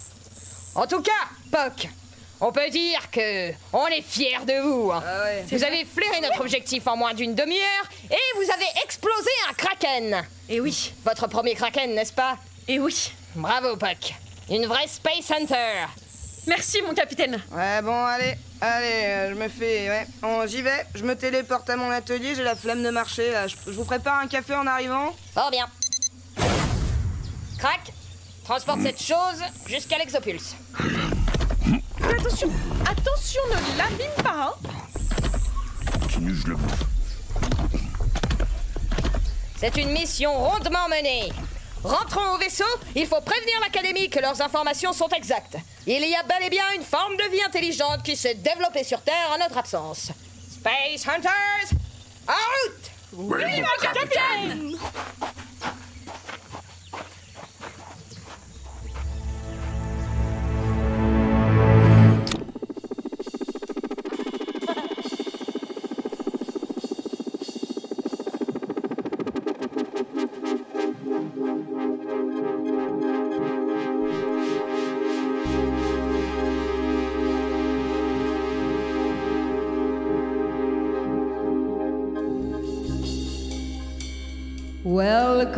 En tout cas, Puck, on peut dire que on est fiers de vous. Hein. Ah ouais. Vous avez flairé notre objectif en moins d'une demi-heure et vous avez explosé un kraken. Et oui. Votre premier kraken, n'est-ce pas? Et oui. Bravo, Puck. Une vraie Space Hunter. Merci, mon capitaine. Ouais, bon, allez, je me fais... Ouais, j'y vais, je me téléporte à mon atelier, j'ai la flemme de marcher, là. Je vous prépare un café en arrivant. Fort bien. Crack, transporte cette chose jusqu'à l'Exopulse. Fais attention, ne l'abîme pas, hein. Continue, je le bouffe. C'est une mission rondement menée. Rentrons au vaisseau, il faut prévenir l'Académie que leurs informations sont exactes. Il y a bel et bien une forme de vie intelligente qui s'est développée sur Terre en notre absence. Space Hunters, out! Oui, mon capitaine!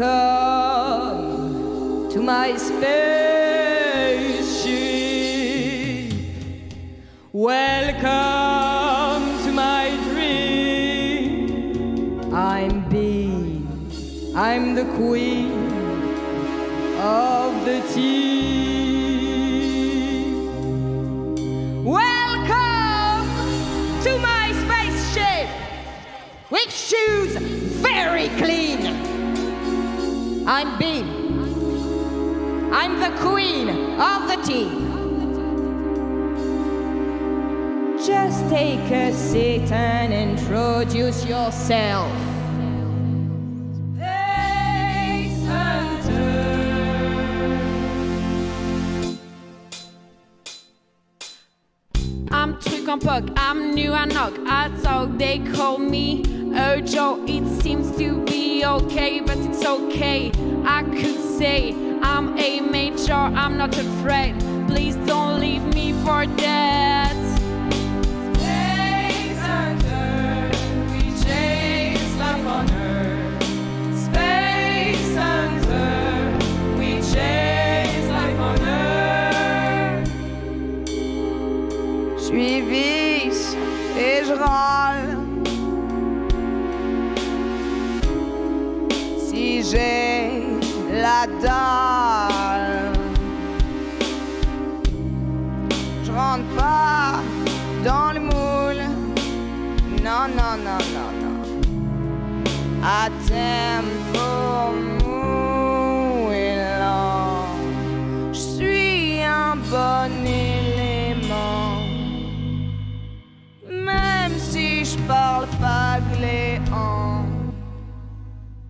Welcome to my spaceship. Welcome to my dream. I'm Bee. I'm the queen of the team. Welcome to my spaceship with shoes very clean. I'm Bee. I'm the queen of the team. Just take a seat and introduce yourself. Space Hunter. I'm Truc en Puck, I'm new and knock. I talk, they call me Joe. It seems to be okay, but it's okay. I could say I'm a major, I'm not afraid. Please don't leave me for dead. Space Hunter, we chase life on Earth. Space Hunter, we chase life on Earth. J'suis vis et je râle. Si j'ai la dalle, je rentre pas dans le moule. Non, non, non, non, non. À tempo mou et lent, je suis un bon élément. Même si je parle pas gléant.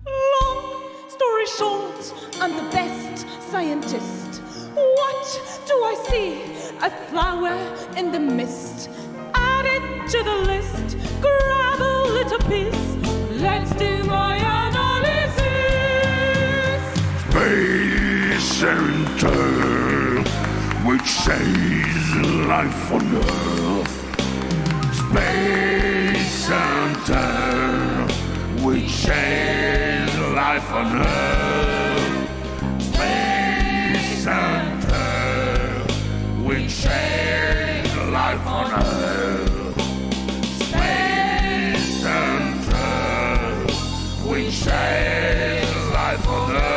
Long story short, I'm the best scientist. What do I see? A flower in the mist. Add it to the list. Grab a little piece. Let's do my analysis. Space Center, which saves life on Earth. Space Center, which saves life on Earth. Space Center, which saves life on Earth. Space Center, which saves life on Earth.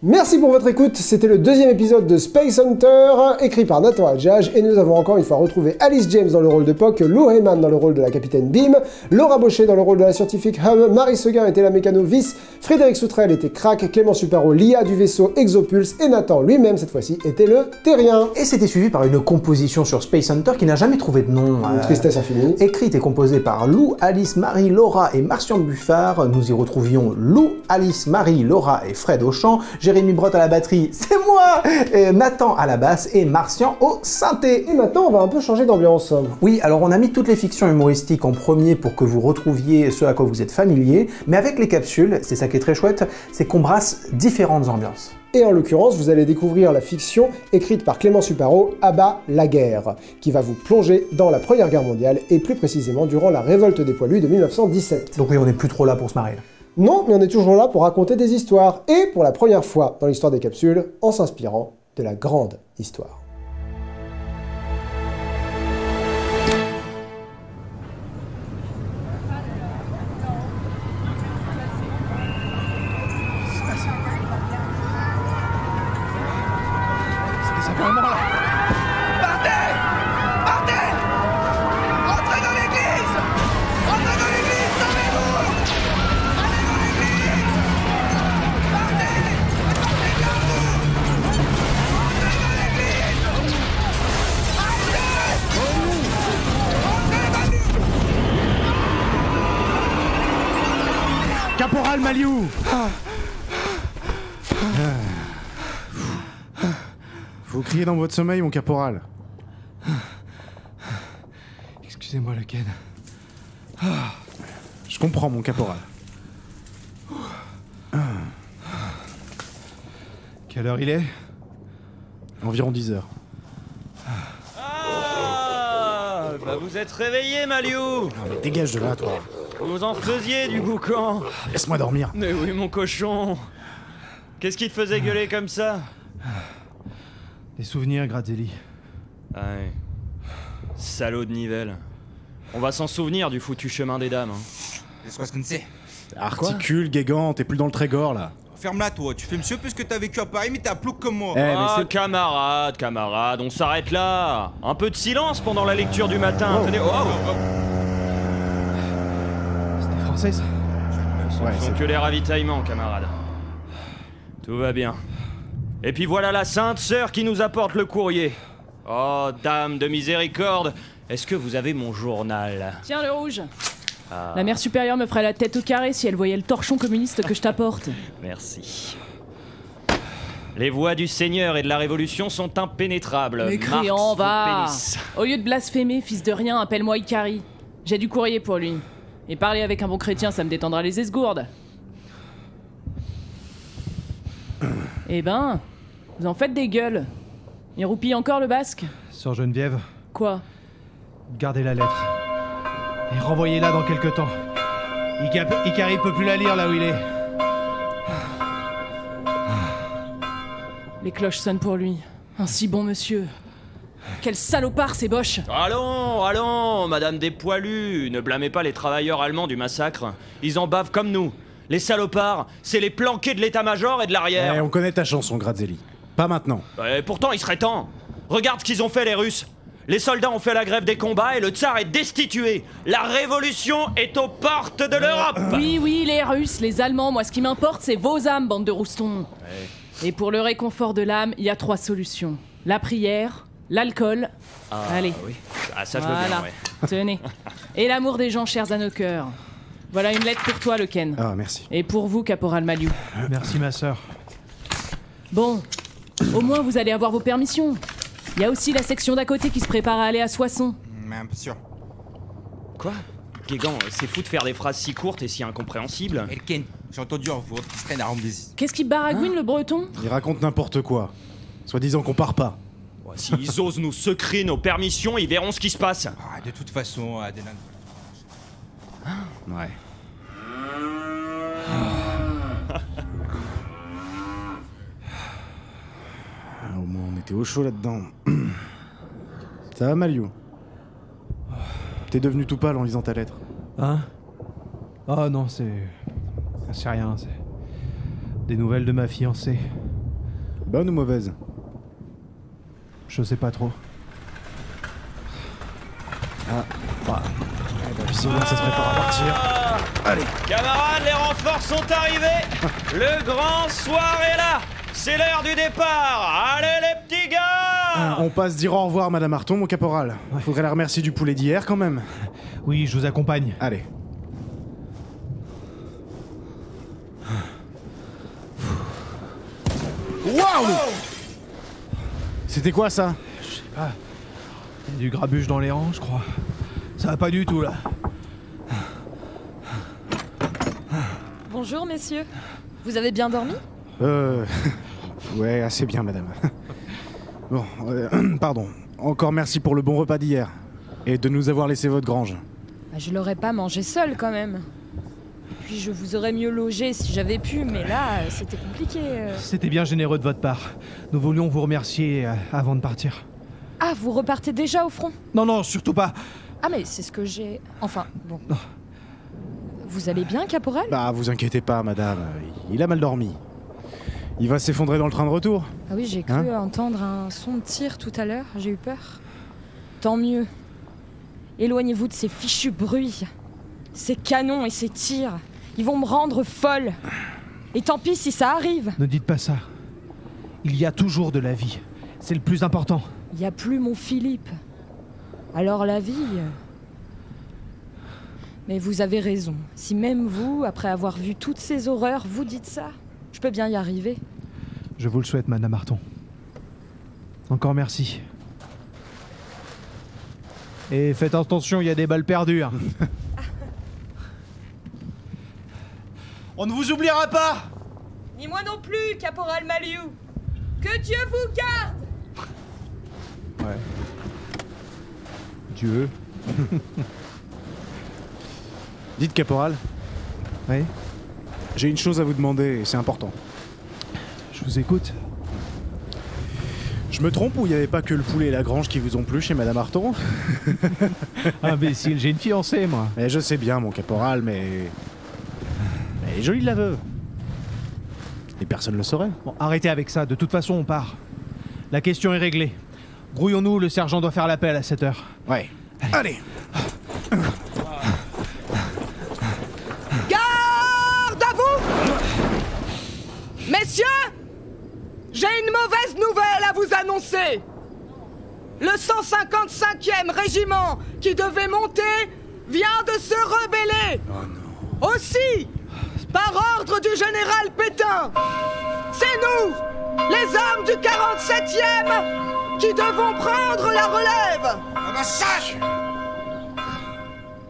Merci pour votre écoute, c'était le deuxième épisode de Space Hunter, écrit par Nathan Adjage, et nous avons encore une fois retrouvé Alice James dans le rôle de Puck, Lou Heyman dans le rôle de la capitaine Beam, Laura Baucher dans le rôle de la scientifique Hum, Marie Seguin était la mécano Vice, Frédéric Soutrel était Crack, Clément Suparo l'IA du vaisseau Exopulse, et Nathan lui-même cette fois-ci était le Terrien. Et c'était suivi par une composition sur Space Hunter qui n'a jamais trouvé de nom. Une tristesse infinie. Écrite et composée par Lou, Alice, Marie, Laura et Martian Buffard. Nous y retrouvions Lou, Alice, Marie, Laura et Fred au chant, Jérémy Brott à la batterie, c'est moi, et Nathan à la basse et Martian au synthé. Et maintenant on va un peu changer d'ambiance. Oui, alors on a mis toutes les fictions humoristiques en premier pour que vous retrouviez ce à quoi vous êtes familier, mais avec les capsules, c'est ça qui est très chouette, c'est qu'on brasse différentes ambiances. Et en l'occurrence, vous allez découvrir la fiction écrite par Clément Suparo, À bas la guerre, qui va vous plonger dans la Première Guerre mondiale, et plus précisément durant la révolte des poilus de 1917. Donc oui, on n'est plus trop là pour se marrer. Non, mais on est toujours là pour raconter des histoires, et pour la première fois dans l'histoire des capsules, en s'inspirant de la grande histoire. Caporal Maliou. Vous criez dans votre sommeil, mon caporal. Excusez-moi, le Ken. Je comprends, mon caporal. Quelle heure il est? Environ 10 heures. Ah, bah vous êtes réveillé, Maliou. Mais dégage de là, toi. Vous en faisiez du boucan. Laisse-moi dormir. Mais oui, mon cochon. Qu'est-ce qui te faisait gueuler comme ça? Des souvenirs, Grazelli. Ah ouais. Salaud de Nivelle. On va s'en souvenir du foutu chemin des dames. Articule, Guégan, t'es plus dans le Trégor, là. Ferme-la, toi. Tu fais monsieur puisque t'as vécu à Paris, mais t'es un plouc comme moi. Ah, camarade, on s'arrête là. Un peu de silence pendant la lecture du matin. Oh. Tenez, C'était français, ça? Ce sont que les ravitaillements, camarade. Tout va bien. Et puis voilà la Sainte Sœur qui nous apporte le courrier. Oh, dame de miséricorde, est-ce que vous avez mon journal? Tiens, le rouge. Ah. La mère supérieure me ferait la tête au carré si elle voyait le torchon communiste que je t'apporte. Merci. Les voies du Seigneur et de la Révolution sont impénétrables. Mécréant, va. Pénis. Au lieu de blasphémer, fils de rien, appelle-moi Ikari. J'ai du courrier pour lui. Et parler avec un bon chrétien, ça me détendra les esgourdes. Eh ben, vous en faites des gueules. Il roupille encore le basque? Sœur Geneviève, Quoi? gardez la lettre. Et renvoyez-la dans quelque temps. Ikari peut plus la lire là où il est. Les cloches sonnent pour lui. Un si bon monsieur. Quel salopard, ces boches! Allons, madame des poilus, ne blâmez pas les travailleurs allemands du massacre. Ils en bavent comme nous. Les salopards, c'est les planqués de l'état-major et de l'arrière. On connaît ta chanson, Grazelli. Pas maintenant. Pourtant, il serait temps. Regarde ce qu'ils ont fait, les Russes. Les soldats ont fait la grève des combats et le tsar est destitué. La révolution est aux portes de l'Europe. Oui, les Russes, les Allemands, moi ce qui m'importe, c'est vos âmes, bande de roustons. Ouais. Et pour le réconfort de l'âme, il y a 3 solutions. La prière, l'alcool... Allez. Oui. Ah, ça je veux voilà. bien, ouais. Tenez. Et l'amour des gens chers à nos cœurs. Voilà une lettre pour toi, le Ken. Ah, merci. Et pour vous, caporal Maliou. Merci, ma sœur. Bon, au moins vous allez avoir vos permissions. Il y a aussi la section d'à côté qui se prépare à aller à Soissons. Mais bien sûr. Quoi? Guégan, c'est fou de faire des phrases si courtes et si incompréhensibles. Elken, j'ai entendu en vous qui se traîne à Rambézy. Qu'est-ce qui baragouine le breton? Il raconte n'importe quoi. Soi-disant qu'on part pas. Ouais, s'ils osent nous secrer nos permissions, ils verront ce qui se passe. Ah, de toute façon, Adelan. Ouais. Au moins on était au chaud là-dedans. Ça va, Maliou? T'es devenu tout pâle en lisant ta lettre. Hein? Oh non, c'est rien, c'est... Des nouvelles de ma fiancée. Bonne ou mauvaise? Je sais pas trop. Ah, bah... ça se prépare à partir. Allez. Camarades, les renforts sont arrivés. Le grand soir est là. C'est l'heure du départ. Allez les petits gars. On passe dire au revoir, Madame Arton, mon caporal. Faudrait la remercier du poulet d'hier, quand même. Oui, je vous accompagne. Allez. Waouh! C'était quoi, ça? Je sais pas. Il y a du grabuge dans les rangs, je crois. Ça va pas du tout, là. Bonjour, messieurs. Vous avez bien dormi? Ouais, assez bien, madame. Bon, pardon. Encore merci pour le bon repas d'hier. Et de nous avoir laissé votre grange. Bah, je l'aurais pas mangé seul, quand même. Et puis je vous aurais mieux logé si j'avais pu, mais là, c'était compliqué. C'était bien généreux de votre part. Nous voulions vous remercier avant de partir. Ah, vous repartez déjà au front? Non, non, surtout pas. Ah, mais c'est ce que j'ai... Enfin, bon. Vous allez bien, caporal? Bah, vous inquiétez pas, madame. Il a mal dormi. Il va s'effondrer dans le train de retour. Ah oui, j'ai cru entendre un son de tir tout à l'heure. J'ai eu peur. Tant mieux. Éloignez-vous de ces fichus bruits. Ces canons et ces tirs. Ils vont me rendre folle. Et tant pis si ça arrive. Ne dites pas ça. Il y a toujours de la vie. C'est le plus important. Il n'y a plus mon Philippe. Alors la vie... Mais vous avez raison. Si même vous, après avoir vu toutes ces horreurs, vous dites ça, je peux bien y arriver. Je vous le souhaite, Madame Arton. Encore merci. Et faites attention, il y a des balles perdues. Hein. On ne vous oubliera pas. Ni moi non plus, caporal Maliou. Que Dieu vous garde. Ouais. Dieu. Dites, caporal. Oui. J'ai une chose à vous demander, et c'est important. Je vous écoute. Je me trompe ou il n'y avait pas que le poulet et la grange qui vous ont plu chez Madame Arton? Imbécile, j'ai une fiancée, moi. Mais je sais bien, mon caporal, mais... Elle est jolie, la veuve. Et personne ne le saurait. Bon, arrêtez avec ça, de toute façon, on part. La question est réglée. Grouillons-nous, le sergent doit faire l'appel à 7h. Ouais. Allez. Garde à vous! Messieurs, j'ai une mauvaise nouvelle à vous annoncer. Le 155e régiment qui devait monter vient de se rebeller. Oh non. Aussi, par ordre du général Pétain, c'est nous, les hommes du 47e, qui devons prendre la relève.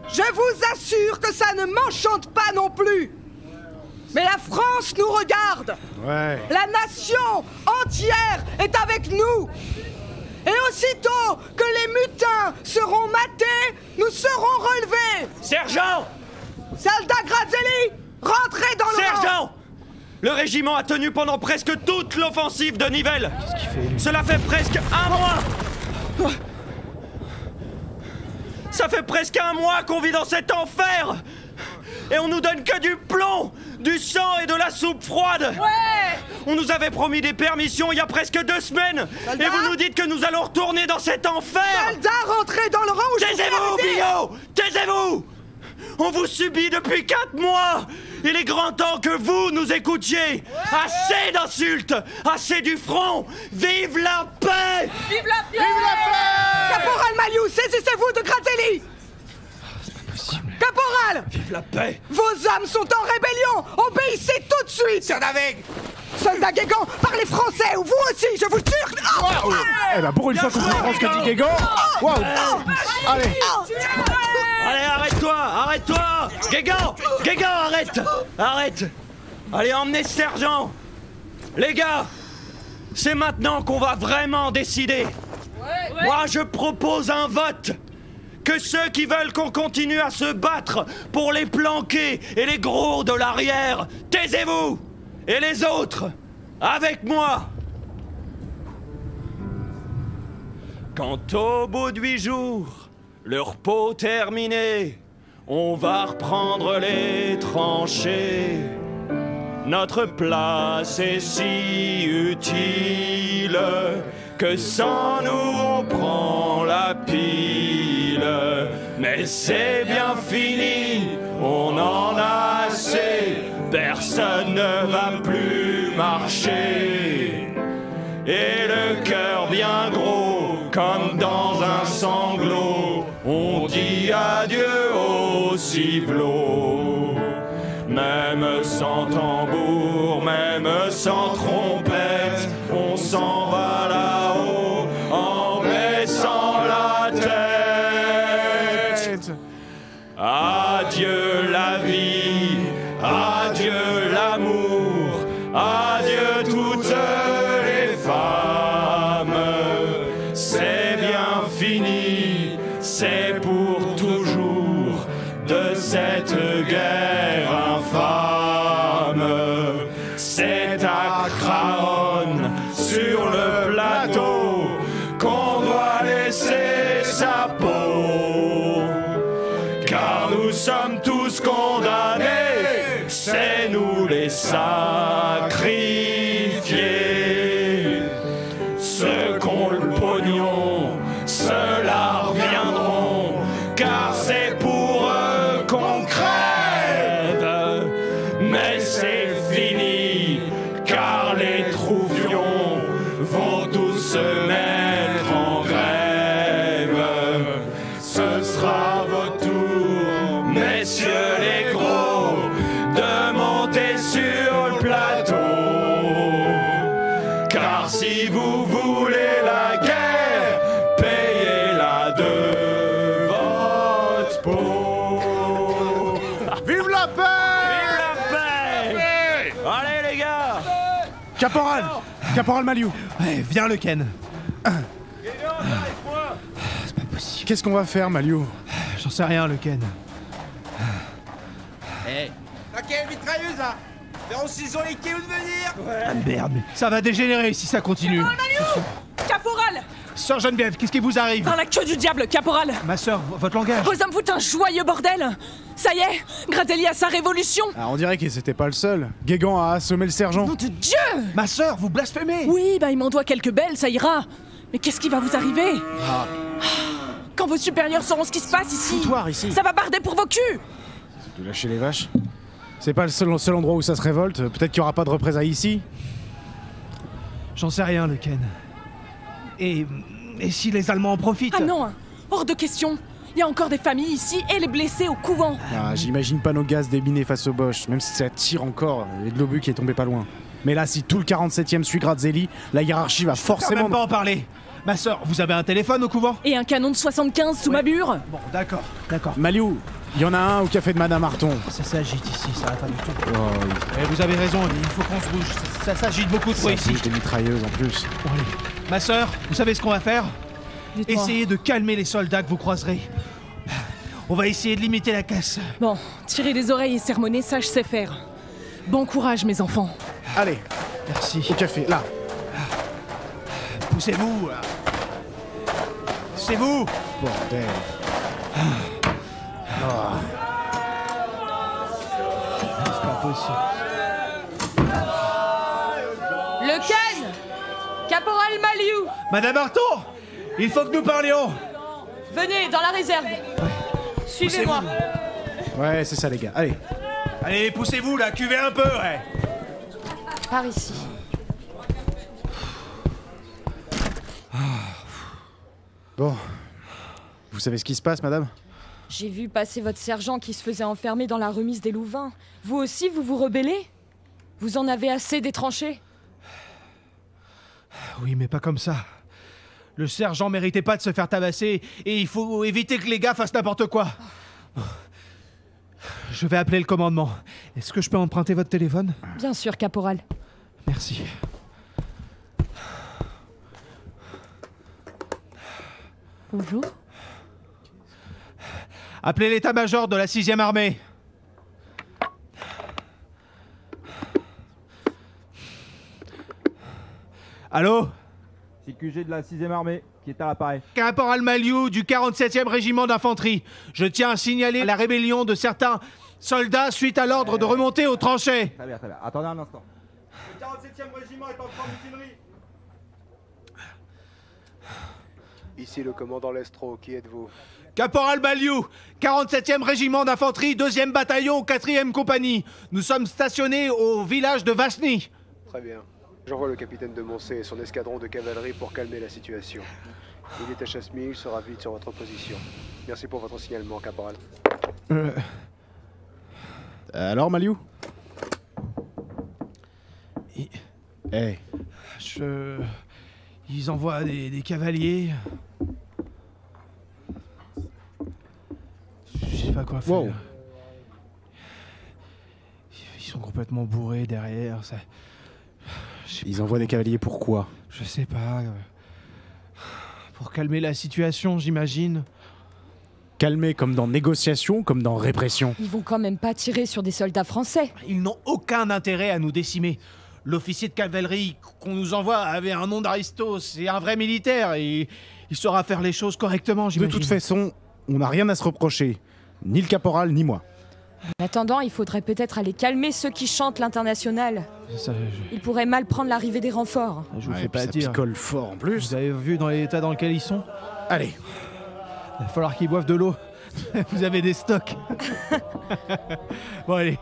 Je vous assure que ça ne m'enchante pas non plus. Mais la France nous regarde. Ouais. La nation entière est avec nous. Et aussitôt que les mutins seront matés, nous serons relevés. Sergent! Soldat Grazelli, rentrez dans le rang. Sergent! Le régiment a tenu pendant presque toute l'offensive de Nivelles. Qu'est-ce qu'il fait, lui? Cela fait presque un mois. Ça fait presque un mois qu'on vit dans cet enfer. Et on nous donne que du plomb, du sang et de la soupe froide. Ouais. On nous avait promis des permissions il y a presque 2 semaines. Soldat. Et vous nous dites que nous allons retourner dans cet enfer. Soldats, rentrez dans le rang ou je vous Taisez-vous, fais arrêter. Bigot! Taisez-vous! On vous subit depuis 4 mois! Il est grand temps que vous nous écoutiez! Assez d'insultes! Assez du front! Vive la paix! Vive la paix! Vive la paix! Caporal Maliou, saisissez-vous de Grazelli! C'est pas possible. Caporal! Vive la paix! Vos hommes sont en rébellion! Obéissez tout de suite! Soldat Guégan, parlez français ou vous aussi, je vous jure! Eh ben pour une fois qu'on comprend ce que dit Guégan. Waouh. Allez. Allez, arrête-toi, arrête-toi. Guégan, arrête. Allez, emmenez ce sergent. Les gars, c'est maintenant qu'on va vraiment décider. Moi, je propose un vote. Que ceux qui veulent qu'on continue à se battre pour les planquer et les gros de l'arrière, taisez-vous. Et les autres, avec moi. Quand au bout de 8 jours, le repos terminé, on va reprendre les tranchées. Notre place est si utile que sans nous on prend la pile. Mais c'est bien fini, on en a assez, personne ne va plus marcher. Et le cœur bien gros, comme dans un sanglot, on dit adieu au civelot. Même sans tambour, même sans trompette, on s'en va là-haut en baissant la tête. Adieu la vie, adieu l'amour, adieu toutes les femmes. C'est bien fini, c'est pour toujours de cette guerre infâme. C'est à Craonne, sur le plateau, qu'on doit laisser sa peau. Car nous sommes tous condamnés, c'est nous les sacrifiés. Ceux qui ont le pognon, ceux-là reviendront, car c'est pour eux qu'on crève. Mais c'est fini, car les troufions vont tous se mettre en grève. Ce sera votre tour, messieurs les gros, de monter sur le plateau. Car si vous voulez la guerre, payez-la de votre peau. Vive la paix! Allez les gars! Caporal Maliou! Ouais, viens le Ken. Qu'est-ce qu'on va faire, Maliou? J'en sais rien, le Ken. T'as quelle mitrailleuse là? Verrons s'ils ont les quais où de venir. Ah merde, mais ça va dégénérer si ça continue. Caporal! Sœur Geneviève, qu'est-ce qui vous arrive? Par la queue du diable, caporal! Ma sœur, votre langage. Vos hommes foutent un joyeux bordel! Ça y est, Gratelli a sa révolution! Ah, on dirait que c'était pas le seul. Guégan a assommé le sergent. Nom de Dieu! Ma sœur, vous blasphémez! Oui, bah il m'en doit quelques belles, ça ira! Mais qu'est-ce qui va vous arriver? Quand vos supérieurs sauront ce qui se passe ici, Foutoir, ici. ça va barder pour vos culs! De lâcher les vaches. C'est pas le seul endroit où ça se révolte. Peut-être qu'il y aura pas de représailles ici. J'en sais rien, le Ken. Et si les Allemands en profitent? Ah non, hein, hors de question! Il y a encore des familles ici et les blessés au couvent! Ah, j'imagine pas nos gaz déminés face aux Boches, même si ça tire encore, et de l'obus qui est tombé pas loin. Mais là, si tout le 47e suit Grazelli, la hiérarchie va forcément... Même pas en parler. Ma sœur, vous avez un téléphone au couvent? Et un canon de 75 sous ma bure? Bon, d'accord. Maliou, il y en a un au café de Madame Arton. Ça s'agite ici, ça va pas du tout. Oh, oui. Eh, vous avez raison, il faut qu'on se bouge. Ça s'agite beaucoup trop ici. Des mitrailleuses en plus. Bon, allez. Ma sœur, vous savez ce qu'on va faire? Dites-moi. Essayez de calmer les soldats que vous croiserez. On va essayer de limiter la casse. Bon, tirer les oreilles et sermonner, ça je sais faire. Bon courage, mes enfants. Allez, Merci. au café, là. Poussez-vous. Poussez-vous. Bordel. C'est pas possible. Le Ken! Caporal Maliou! Madame Arton, il faut que nous parlions. Venez, dans la réserve. Suivez-moi. Ouais, c'est ça les gars, allez. Allez, poussez-vous là, cuvez un peu, ouais. Par ici. Bon. Vous savez ce qui se passe, madame? J'ai vu passer votre sergent qui se faisait enfermer dans la remise des Louvains. Vous aussi, vous vous rebellez? Vous en avez assez des tranchées? Oui, mais pas comme ça. Le sergent méritait pas de se faire tabasser et il faut éviter que les gars fassent n'importe quoi. Je vais appeler le commandement. Est-ce que je peux emprunter votre téléphone? Bien sûr, caporal. Merci. Bonjour. Appelez l'état-major de la 6e armée. Allô? C'est QG de la 6e armée qui est à l'appareil. Caporal Maliou du 47e régiment d'infanterie. Je tiens à signaler la rébellion de certains soldats suite à l'ordre de remonter aux tranchées. Très bien, très bien. Attendez un instant. Le 47e régiment est en train de mutinerie. Ici le commandant Lestro, qui êtes-vous? Caporal Maliou, 47e régiment d'infanterie, 2e bataillon, 4e compagnie. Nous sommes stationnés au village de Vasny. Très bien. J'envoie le capitaine de Moncey et son escadron de cavalerie pour calmer la situation. Il est à Chasmy, il sera vite sur votre position. Merci pour votre signalement, caporal. Alors, Maliou? Hey. Ils envoient des cavaliers. Je sais pas quoi faire. Wow. Ils sont complètement bourrés derrière. Ça... Ils envoient des cavaliers pourquoi? Je sais pas. Pour calmer la situation, j'imagine. Calmer comme dans négociation, comme dans répression. Ils vont quand même pas tirer sur des soldats français. Ils n'ont aucun intérêt à nous décimer. L'officier de cavalerie qu'on nous envoie avait un nom d'aristo, c'est un vrai militaire et il saura faire les choses correctement, j'imagine. De toute façon, on n'a rien à se reprocher. Ni le caporal, ni moi. En attendant, il faudrait peut-être aller calmer ceux qui chantent l'international. Ils pourraient mal prendre l'arrivée des renforts. Je vous fais pas dire. Ça picole fort en plus. Vous avez vu dans l'état dans lequel ils sont? Allez. Il va falloir qu'ils boivent de l'eau. Vous avez des stocks. Bon allez.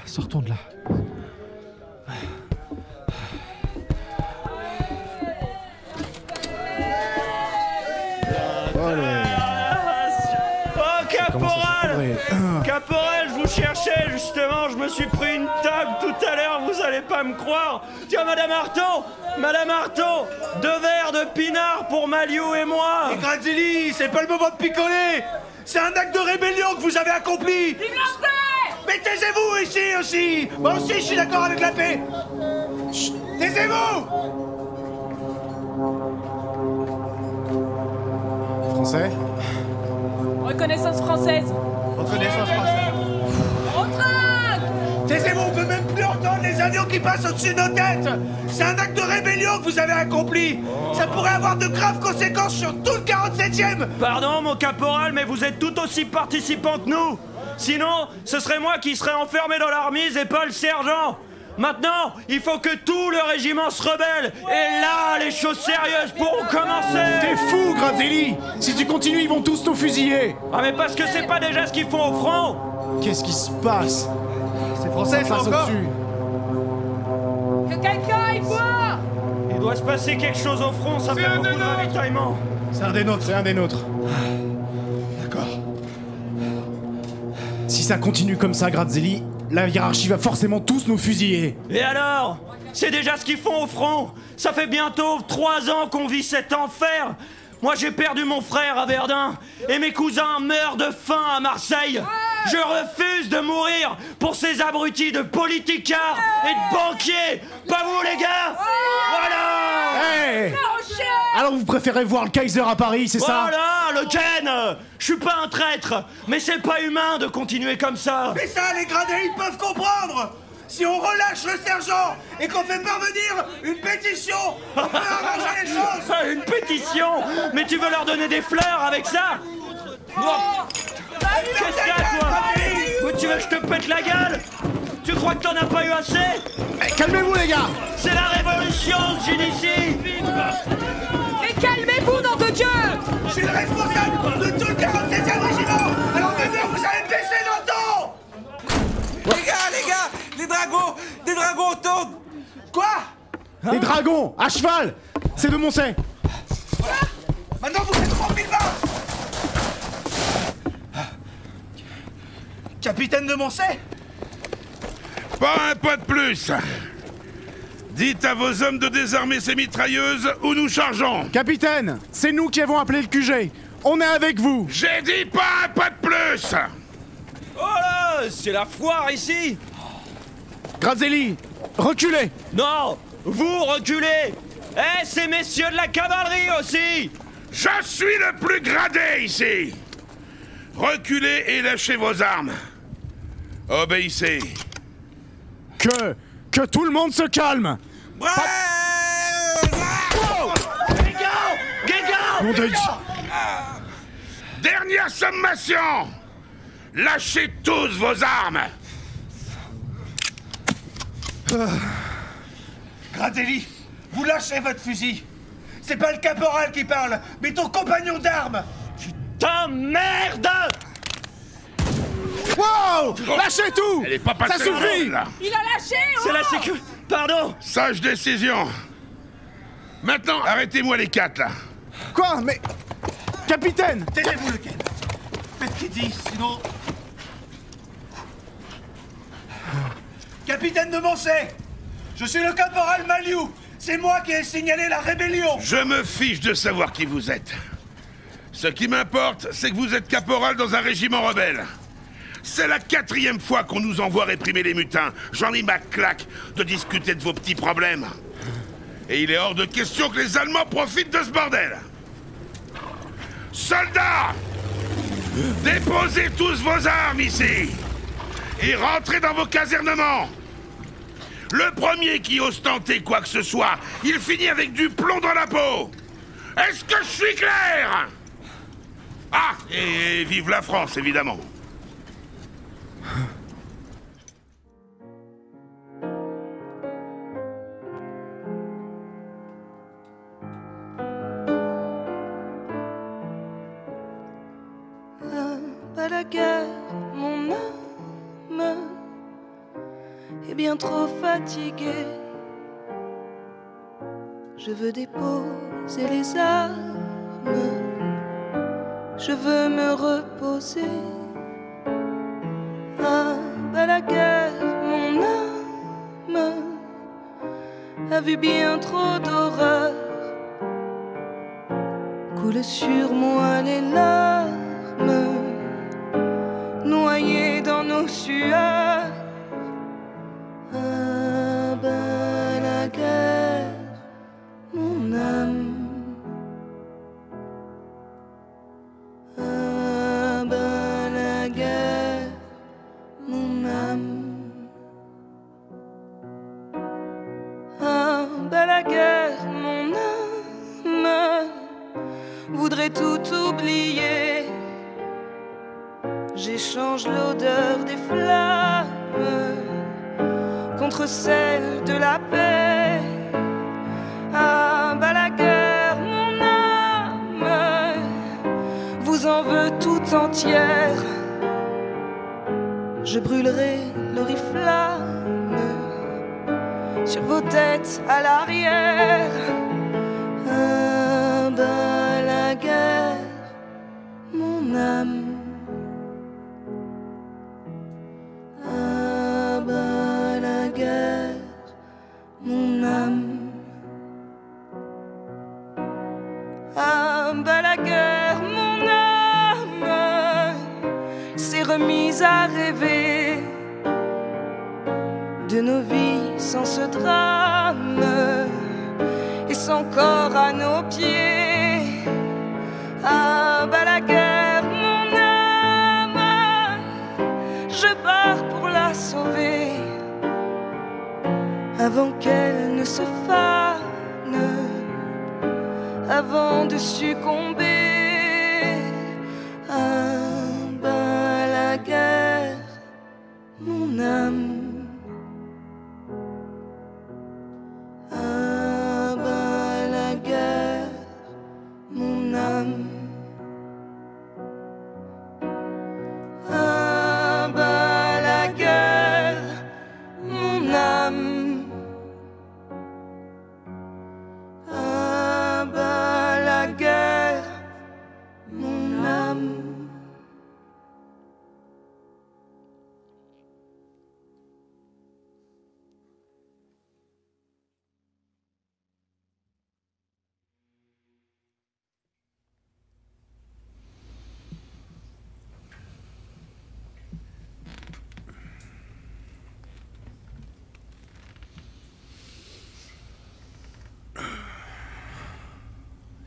Sortons de là. Oh, caporal! Caporal, je vous cherchais justement, je me suis pris une table tout à l'heure, vous allez pas me croire. Tiens, Madame Artaud, 2 verres de pinard pour Maliou et moi. Et Grazili, c'est pas le moment de picoler. C'est un acte de rébellion que vous avez accompli. Vive la paix! Mais taisez-vous ici aussi. Moi aussi, je suis d'accord avec la paix. Chut, taisez-vous. Français? Reconnaissance française. Reconnaissance française. Retraque! Taisez-vous, on peut même plus entendre les avions qui passent au-dessus de nos têtes. C'est un acte de rébellion que vous avez accompli. Ça pourrait avoir de graves conséquences sur tout le 47e. Pardon, mon caporal, mais vous êtes tout aussi participants que nous. Sinon, ce serait moi qui serais enfermé dans la remise et pas le sergent. Maintenant, il faut que tout le régiment se rebelle. Et là, les choses sérieuses pourront commencer. T'es fou, Grazeli! Si tu continues, ils vont tous nous fusiller! Ah mais parce que c'est pas déjà ce qu'ils font au front. Qu'est-ce qui se passe? C'est français, ça encore? Que quelqu'un aille voir! Il doit se passer quelque chose au front, ça fait beaucoup de ravitaillement. C'est un des nôtres, c'est un des nôtres. D'accord. Si ça continue comme ça, Grazeli, la hiérarchie va forcément tous nous fusiller. Et alors? C'est déjà ce qu'ils font au front. Ça fait bientôt 3 ans qu'on vit cet enfer. Moi j'ai perdu mon frère à Verdun et mes cousins meurent de faim à Marseille. Je refuse de mourir pour ces abrutis de politicards et de banquiers. Pas vous les gars. Voilà. Hey! Alors vous préférez voir le Kaiser à Paris, c'est ça? Voilà, le Ken. Je suis pas un traître, mais c'est pas humain de continuer comme ça. Mais ça, les gradés, ils peuvent comprendre. Si on relâche le sergent et qu'on fait parvenir une pétition, on peut arranger les choses. Une pétition? Mais tu veux leur donner des fleurs avec ça? Qu'est-ce qu'il y a, toi? Mais tu veux que je te pète la gueule? Tu crois que t'en as pas eu assez? Calmez-vous, les gars! C'est la révolution que j'ai ici. Mais calmez-vous, nom de Dieu! Je suis le responsable de tout le 47e régiment. Alors maintenant, vous allez baisser nos tons. Les gars, des dragons autour. Quoi? Des dragons, à cheval! C'est de Moncey! Maintenant, vous êtes tranquillement. Capitaine de Moncey? Pas un pas de plus. Dites à vos hommes de désarmer ces mitrailleuses ou nous chargeons. Capitaine, c'est nous qui avons appelé le QG. On est avec vous. J'ai dit pas de plus. Oh là, c'est la foire ici. Grazelli, reculez. Non, vous reculez. Eh, c'est messieurs de la cavalerie aussi. Je suis le plus gradé ici. Reculez et lâchez vos armes. Obéissez. Que tout le monde se calme. Guégan! Dernière sommation. Lâchez tous vos armes. Grazelli, vous lâchez votre fusil. C'est pas le caporal qui parle, mais ton compagnon d'armes. Putain, merde! Wow! Lâchez tout! Elle est pas Ça passée suffit! là. Il a lâché. C'est la sécu... Pardon. Sage décision. Maintenant, arrêtez-moi les 4 là. Quoi? Mais... Capitaine! Taisez-vous, lequel. Faites ce qu'il dit, sinon... Capitaine de Moncey, je suis le caporal Maliou. C'est moi qui ai signalé la rébellion. Je me fiche de savoir qui vous êtes. Ce qui m'importe, c'est que vous êtes caporal dans un régiment rebelle. C'est la 4e fois qu'on nous envoie réprimer les mutins. J'en ai ma claque de discuter de vos petits problèmes. Et il est hors de question que les Allemands profitent de ce bordel. Soldats! Déposez tous vos armes ici! Et rentrez dans vos casernements! Le premier qui ose tenter quoi que ce soit, il finit avec du plomb dans la peau! Est-ce que je suis clair? Ah, et vive la France, évidemment. Pas la guerre, mon âme est bien trop fatiguée. Je veux déposer les armes, je veux me reposer. Ah, pas la guerre, mon âme a vu bien trop d'horreurs. Coulent sur moi les larmes, noyés dans nos sueurs. Ah ben la guerre, mon âme. Ah ben la guerre, mon âme. Ah ben la guerre, mon âme voudrait tout oublier. J'échange l'odeur des flammes contre celle de la paix. Ah, bah la guerre, mon âme vous en veut tout entière. Je brûlerai l'oriflamme sur vos têtes à l'arrière. Ah, bah la guerre, mon âme. Mon âme. Ah, bah la guerre, mon âme s'est remise à rêver de nos vies sans ce drame et sans corps à nos pieds. Ah, bah la guerre, mon âme, je pars pour la sauver avant qu'elle ne se fane, avant de succomber. Ah, bah la guerre, mon âme. Ah, bah la guerre, mon âme. Ah, bah la guerre, mon âme.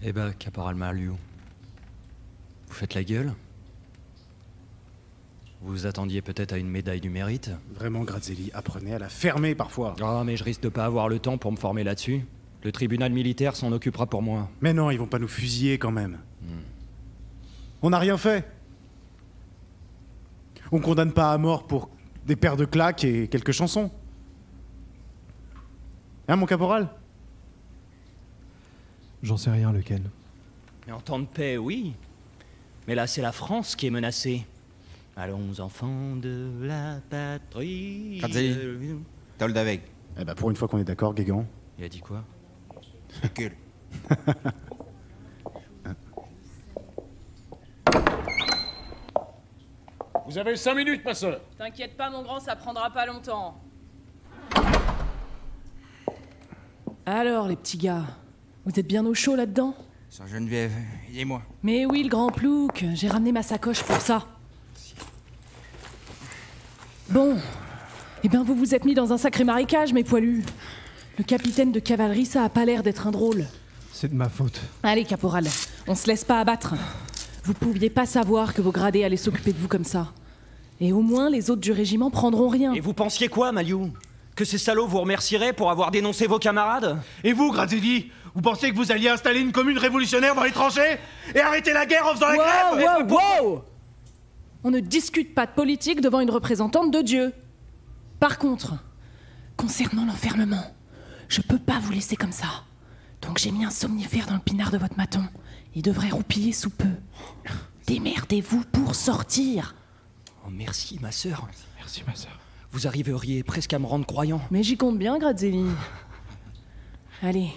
Eh ben, caporal Maliou, vous faites la gueule? Vous vous attendiez peut-être à une médaille du mérite? Vraiment, Grazelli, apprenez à la fermer parfois. Ah, mais je risque de pas avoir le temps pour me former là-dessus. Le tribunal militaire s'en occupera pour moi. Mais non, ils vont pas nous fusiller quand même. On n'a rien fait. On condamne pas à mort pour des paires de claques et quelques chansons. Hein, mon caporal? J'en sais rien, le Ken. Mais en temps de paix, oui. Mais là, c'est la France qui est menacée. Allons, enfants de la patrie. Grazelli, Tolde avec. Eh ben, pour une fois qu'on est d'accord, Guégan. Il a dit quoi? Recule. Vous avez 5 minutes, ma soeur. T'inquiète pas, mon grand, ça prendra pas longtemps. Alors, les petits gars, vous êtes bien au chaud là-dedans? Sœur Geneviève, aidez-moi. Mais oui, le grand plouc, j'ai ramené ma sacoche pour ça. Bon, eh ben vous vous êtes mis dans un sacré marécage, mes poilus. Le capitaine de cavalerie, ça a pas l'air d'être un drôle. C'est de ma faute. Allez, caporal, on se laisse pas abattre. Vous pouviez pas savoir que vos gradés allaient s'occuper de vous comme ça. Et au moins, les autres du régiment prendront rien. Et vous pensiez quoi, Maliou? Que ces salauds vous remercieraient pour avoir dénoncé vos camarades? Et vous, Grazelli, vous pensez que vous alliez installer une commune révolutionnaire dans les tranchées et arrêter la guerre en faisant la grève? Wow! On ne discute pas de politique devant une représentante de Dieu. Par contre, concernant l'enfermement, je peux pas vous laisser comme ça. Donc j'ai mis un somnifère dans le pinard de votre maton. Il devrait roupiller sous peu. Démerdez-vous pour sortir. Oh, merci, ma sœur. Merci, ma sœur. Vous arriveriez presque à me rendre croyant. Mais j'y compte bien, Grazelli. Allez,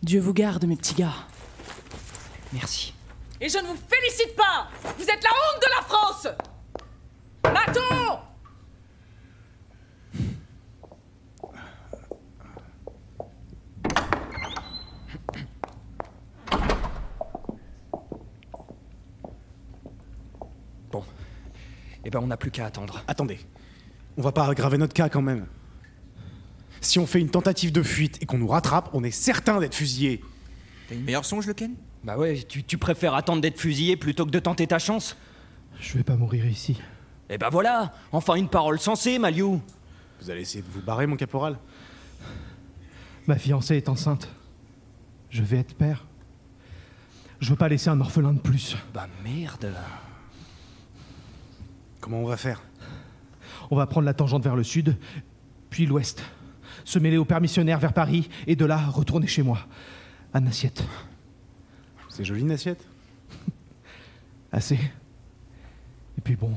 Dieu vous garde, mes petits gars. Merci. Et je ne vous félicite pas! Vous êtes la honte de la France! Maton! Bon. Eh ben, on n'a plus qu'à attendre. Attendez. On va pas aggraver notre cas quand même. Si on fait une tentative de fuite et qu'on nous rattrape, on est certain d'être fusillé. T'as une meilleure songe, le Ken? Bah ouais, tu préfères attendre d'être fusillé plutôt que de tenter ta chance? Je vais pas mourir ici. Eh ben voilà, enfin une parole sensée, Maliou. Vous allez essayer de vous barrer, mon caporal? Ma fiancée est enceinte. Je vais être père. Je veux pas laisser un orphelin de plus. Bah merde. Comment on va faire? On va prendre la tangente vers le sud, puis l'ouest. Se mêler aux permissionnaires vers Paris, et de là, retourner chez moi. À Nassiette. C'est joli, une assiette? Assez. Et puis bon,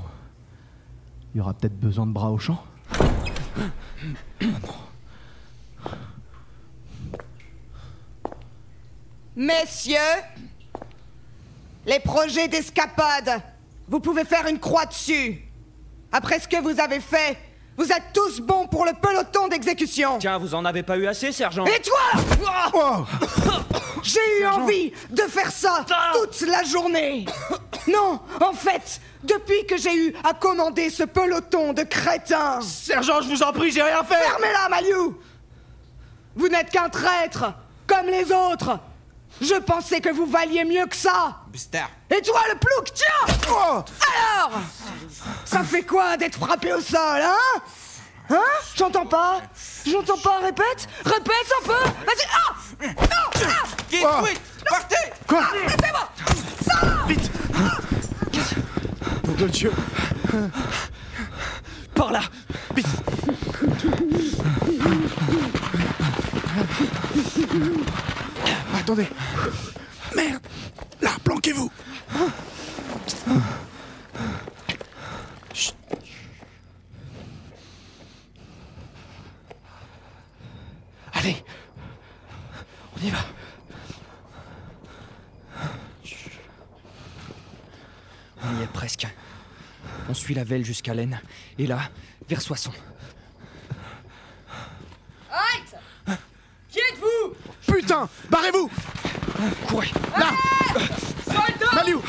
il y aura peut-être besoin de bras au champ. Messieurs, les projets d'escapade, vous pouvez faire une croix dessus. Après ce que vous avez fait, vous êtes tous bons pour le peloton d'exécution. Tiens, vous en avez pas eu assez, sergent? Et toi? J'ai eu envie de faire ça toute la journée. Non, en fait, depuis que j'ai eu à commander ce peloton de crétins. Sergent, je vous en prie, j'ai rien fait. Fermez-la, Maliou. Vous n'êtes qu'un traître, comme les autres. Je pensais que vous valiez mieux que ça. Buster. Et toi, le plouc, tiens. Alors, ça fait quoi d'être frappé au sol, hein? Hein? J'entends pas. J'entends pas. Répète. Répète un peu. Vas-y. Ah! Non! Ah! Oui, partez. Quoi? Laissez-moi. Ça va. Vite. Nom de Dieu. Par là. Vite. Attendez. Merde. Là, planquez-vous. Chut. Allez. On y va. On y est presque. On suit la Velle jusqu'à l'Aisne. Et là, vers Soissons. Halte. Qui êtes-vous? Putain! Barrez-vous! Courez! Là! Soldat! Maliou!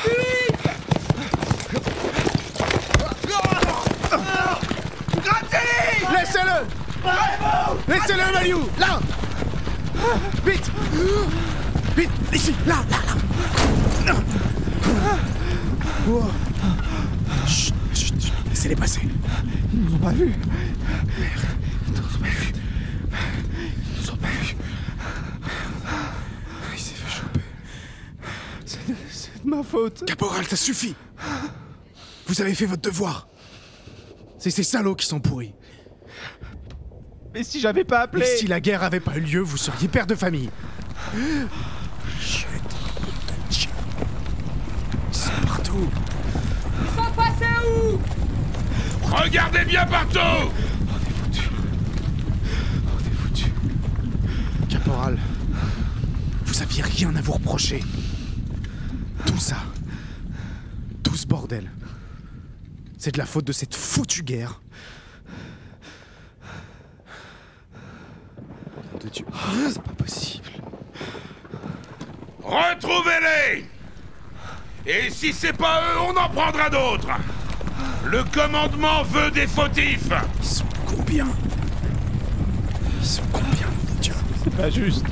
Grazelli! Laissez-le! Laissez-le, Maliou! Là! Vite! Vite, ici, là. Oh. Chut, laissez-les passer. Ils nous ont pas vus. Merde, Ils nous ont pas vus. ils nous ont pas vus. Il s'est fait choper. C'est de ma faute. Caporal, ça suffit. Vous avez fait votre devoir. C'est ces salauds qui sont pourris. Mais si j'avais pas appelé... Et si la guerre avait pas eu lieu, vous seriez père de famille. Chut. Ils sont partout. Ils sont passés où? Regardez bien partout! On est foutus. Caporal, vous aviez rien à vous reprocher. Tout ça, tout ce bordel, c'est de la faute de cette foutue guerre. De Dieu. C'est pas possible. Retrouvez-les! Et si c'est pas eux, on en prendra d'autres! Le commandement veut des fautifs! Ils sont combien? Ils sont combien, mon Dieu? C'est pas juste.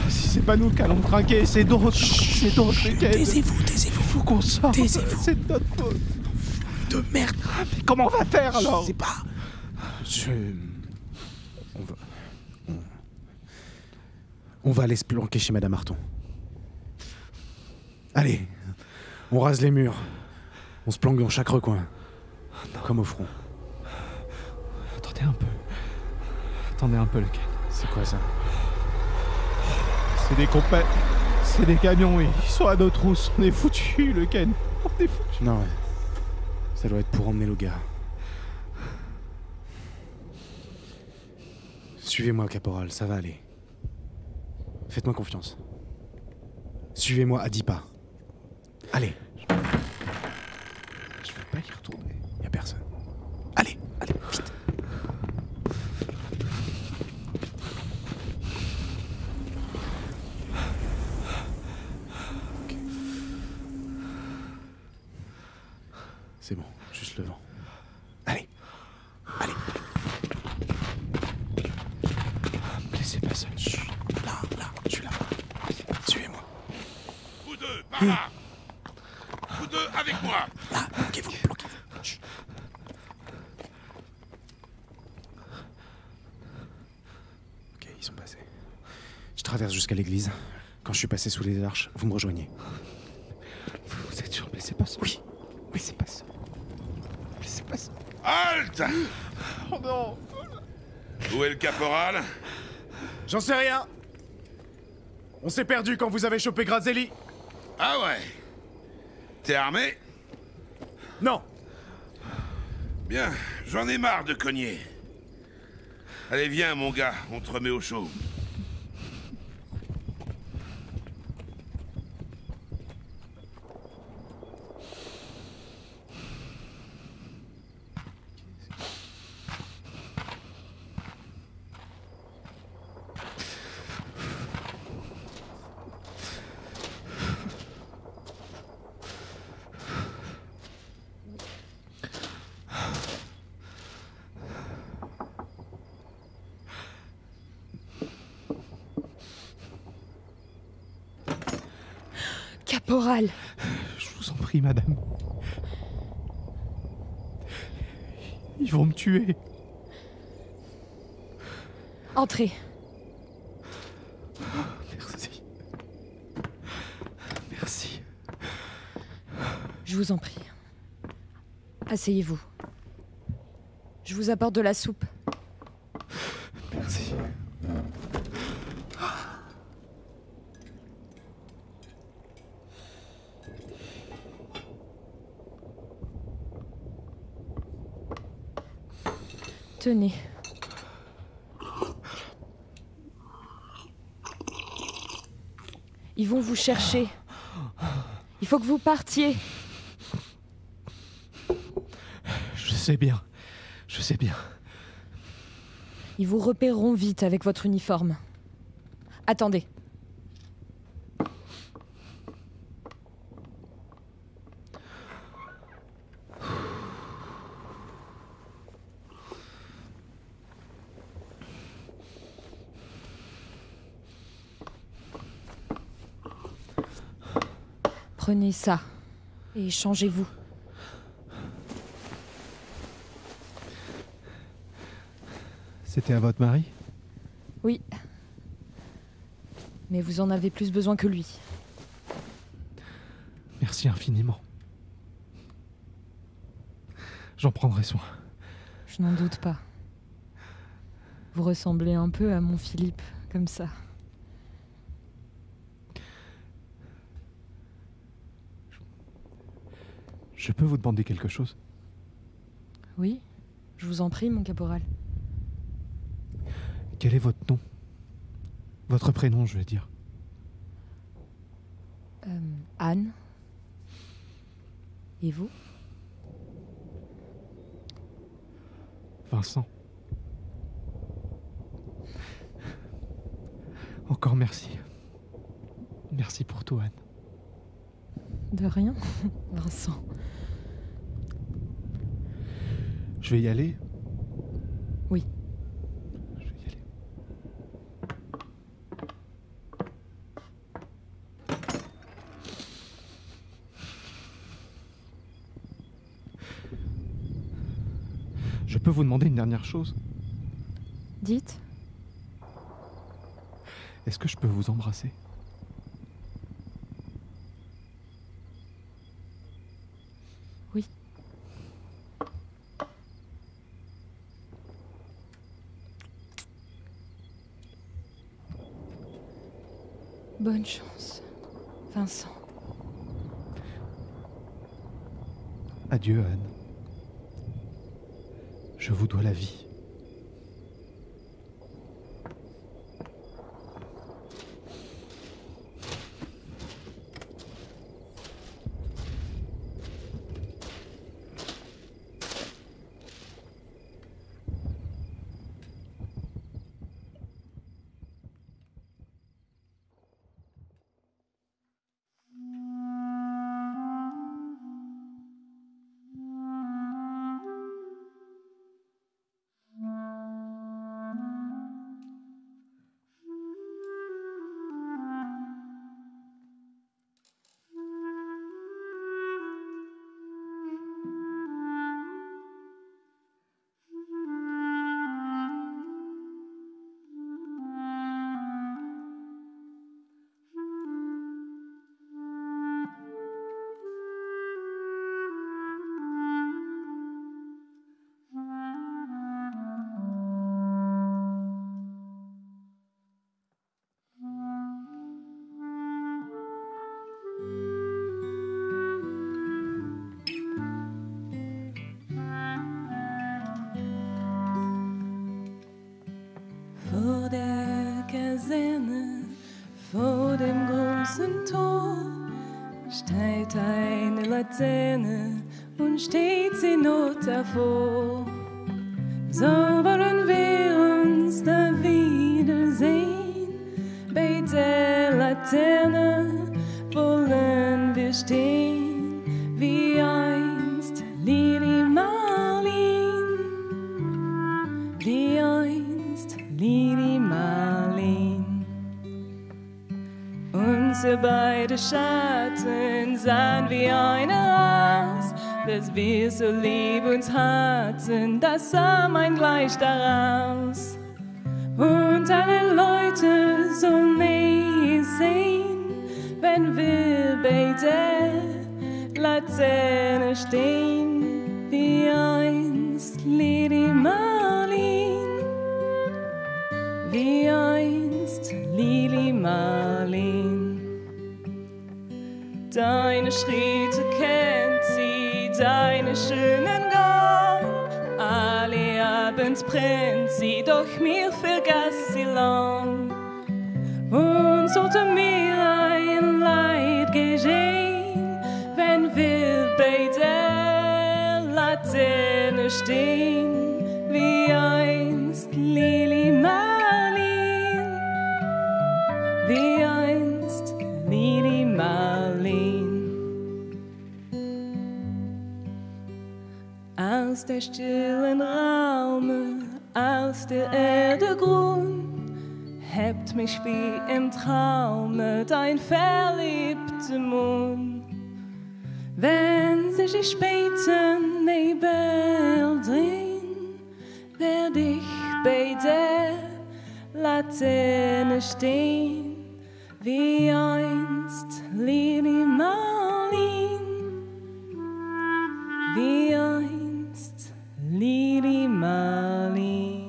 Si c'est pas nous qui allons trinquer, c'est d'autres. C'est d'autres. Taisez-vous. Faut qu'on sorte. Taisez-vous. C'est de notre faute. De merde. Mais comment on va faire alors? Je sais pas. On va aller se planquer chez Madame Arton. Allez, on rase les murs. On se planque dans chaque recoin. Comme au front. Attendez un peu. Attendez un peu, le Ken. C'est quoi ça? C'est des compètes. C'est des camions, ils sont à nos trousses. On est foutus, le Ken. On est foutus. Non, ouais. Ça doit être pour emmener le gars. Suivez-moi, caporal, ça va aller. Faites-moi confiance. Suivez-moi à 10 pas. Allez. Je veux pas y retourner. Y a personne. Allez, vite. Ok. C'est bon, juste le vent. Allez. Me laissez pas seul. Chut. Là, je suis là. Suivez-moi. Vous deux, par là! Vous deux, avec moi! Là, bloquez-vous. Chut. Ok, ils sont passés. Je traverse jusqu'à l'église. Quand je suis passé sous les arches, vous me rejoignez. Vous êtes sûr, me laissez pas seul. Oui. Laissez pas seul. Laissez pas seul. Halte! Oh non! Où est le caporal? J'en sais rien. On s'est perdu quand vous avez chopé Grazelli. Ah ouais. T'es armé? Non. Bien, j'en ai marre de cogner. Allez, viens, mon gars, on te remet au chaud. Caporal. Je vous en prie, madame. Ils vont me tuer. Entrez. Merci. Merci. Je vous en prie. Asseyez-vous. Je vous apporte de la soupe. Merci. Tenez. Ils vont vous chercher. Il faut que vous partiez. Je sais bien. Je sais bien. Ils vous repéreront vite avec votre uniforme. Attendez. Prenez ça et changez-vous. C'était à votre mari? Oui. Mais vous en avez plus besoin que lui. Merci infiniment. J'en prendrai soin. Je n'en doute pas. Vous ressemblez un peu à mon Philippe, comme ça. Je peux vous demander quelque chose? Oui, je vous en prie, mon caporal. Quel est votre nom? Votre prénom, je veux dire. Anne. Et vous? Vincent. Encore merci. Merci pour tout, Anne. De rien, Vincent. Je vais y aller? Oui. Je vais y aller. Je peux vous demander une dernière chose? Dites. Est-ce que je peux vous embrasser? Oui. Bonne chance, Vincent. Adieu, Anne. Je vous dois la vie. Vor der Kaserne, vor dem großen Tor, steht eine Laterne und steht sie nur davor. So wollen wir uns da wiedersehen, bei der Laterne wollen wir stehen, wie einst Lili Marleen, wie einst Lili Marleen. Unsere beide Schatten sahen wie eine aus, dass wir so lieb uns hatten, das sah man gleich daraus. Und alle Leute sollen es sehen, wenn wir bei der Laterne stehen, wie einst Lili Marleen, wie einst Lili Marleen. Deine Schritte kennt sie, deine schönen Gang. Alle Abends brennt sie, doch mir vergaß sie lang. Und sollte mir ein Leid geschehen, wenn wir bei der Laterne stehen, wie einst Lili Marleen, wie einst Lili Marleen. Aus der stillen Raume, aus der Erde Grund, hebt mich wie im Traume dein verliebter Mund. sich späten mei bald drin, werd ich bei der Laterne stehen, wie einst Lili Marleen, wie einst Lili Marleen.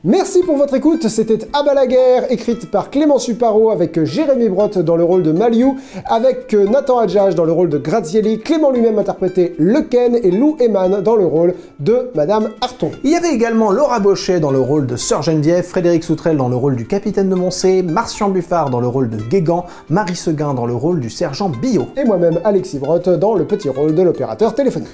Merci pour votre écoute, c'était À bas la guerre, écrite par Clément Suparo avec Jérémy Brotte dans le rôle de Maliou, avec Nathan Adjage dans le rôle de Grazielli, Clément lui-même interprétait Le Ken et Lou Eman dans le rôle de Madame Arton. Il y avait également Laura Bochet dans le rôle de Sœur Geneviève, Frédéric Soutrel dans le rôle du capitaine de Moncé, Martian Buffard dans le rôle de Guégan, Marie Seguin dans le rôle du sergent Billot. Et moi-même, Alexis Brotte, dans le petit rôle de l'opérateur téléphonique.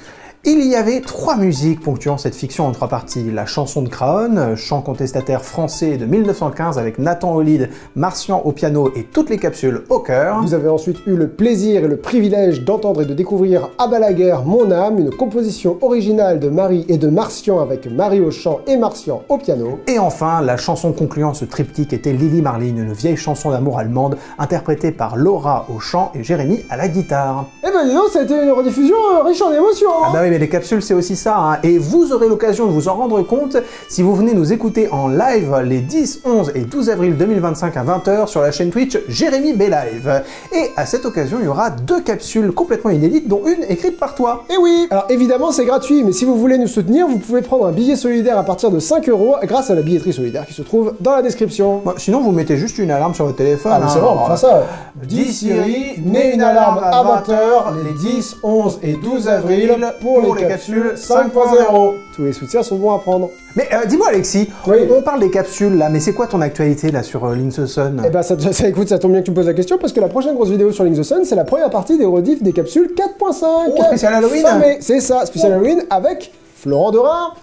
Il y avait 3 musiques ponctuant cette fiction en 3 parties. La chanson de Craon, chant contestataire français de 1915 avec Nathan Olide, Martian au piano et toutes les capsules au chœur. Vous avez ensuite eu le plaisir et le privilège d'entendre et de découvrir À bas la guerre, mon âme, une composition originale de Marie et de Martian avec Marie au chant et Martian au piano. Et enfin, la chanson concluant ce triptyque était Lili Marleen, une vieille chanson d'amour allemande interprétée par Laura au chant et Jérémy à la guitare. Eh ben dis donc, ça a été une rediffusion riche en émotions. Ah bah oui, mais les capsules c'est aussi ça, hein. Et vous aurez l'occasion de vous en rendre compte si vous venez nous écouter en live les 10, 11 et 12 avril 2025 à 20 h sur la chaîne Twitch Jérémy Belive. Et à cette occasion, il y aura 2 capsules complètement inédites, dont une écrite par toi. Et oui. Alors évidemment c'est gratuit, mais si vous voulez nous soutenir, vous pouvez prendre un billet solidaire à partir de 5 € grâce à la billetterie solidaire qui se trouve dans la description. Bon, sinon vous mettez juste une alarme sur votre téléphone. Ah mais c'est bon, on fera ça. Dis Siri, mets une alarme à 20 h les 10, 11 et 12 avril pour les capsules 5.0. Tous les soutiens sont bons à prendre. Mais dis-moi Alexis, oui. On parle des capsules là, mais c'est quoi ton actualité là sur Link the Sun? Eh ben écoute, ça tombe bien que tu me poses la question parce que la prochaine grosse vidéo sur Link the Sun, c'est la première partie des rediffs des capsules 4.5. Oh, spécial Halloween. C'est ça, spécial Halloween avec Florent Dorin.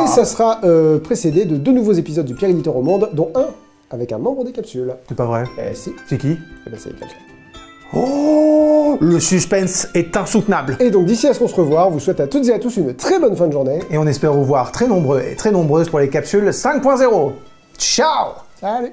Et ça sera précédé de 2 nouveaux épisodes du Pire éditeur au monde, dont un avec un membre des capsules. C'est pas vrai. Eh si. C'est qui? Eh ben c'est quelqu'un. Oh, le suspense est insoutenable. Et donc d'ici à ce qu'on se revoit, on vous souhaite à toutes et à tous une très bonne fin de journée. Et on espère vous voir très nombreux et très nombreuses pour les capsules 5.0. Ciao. Salut.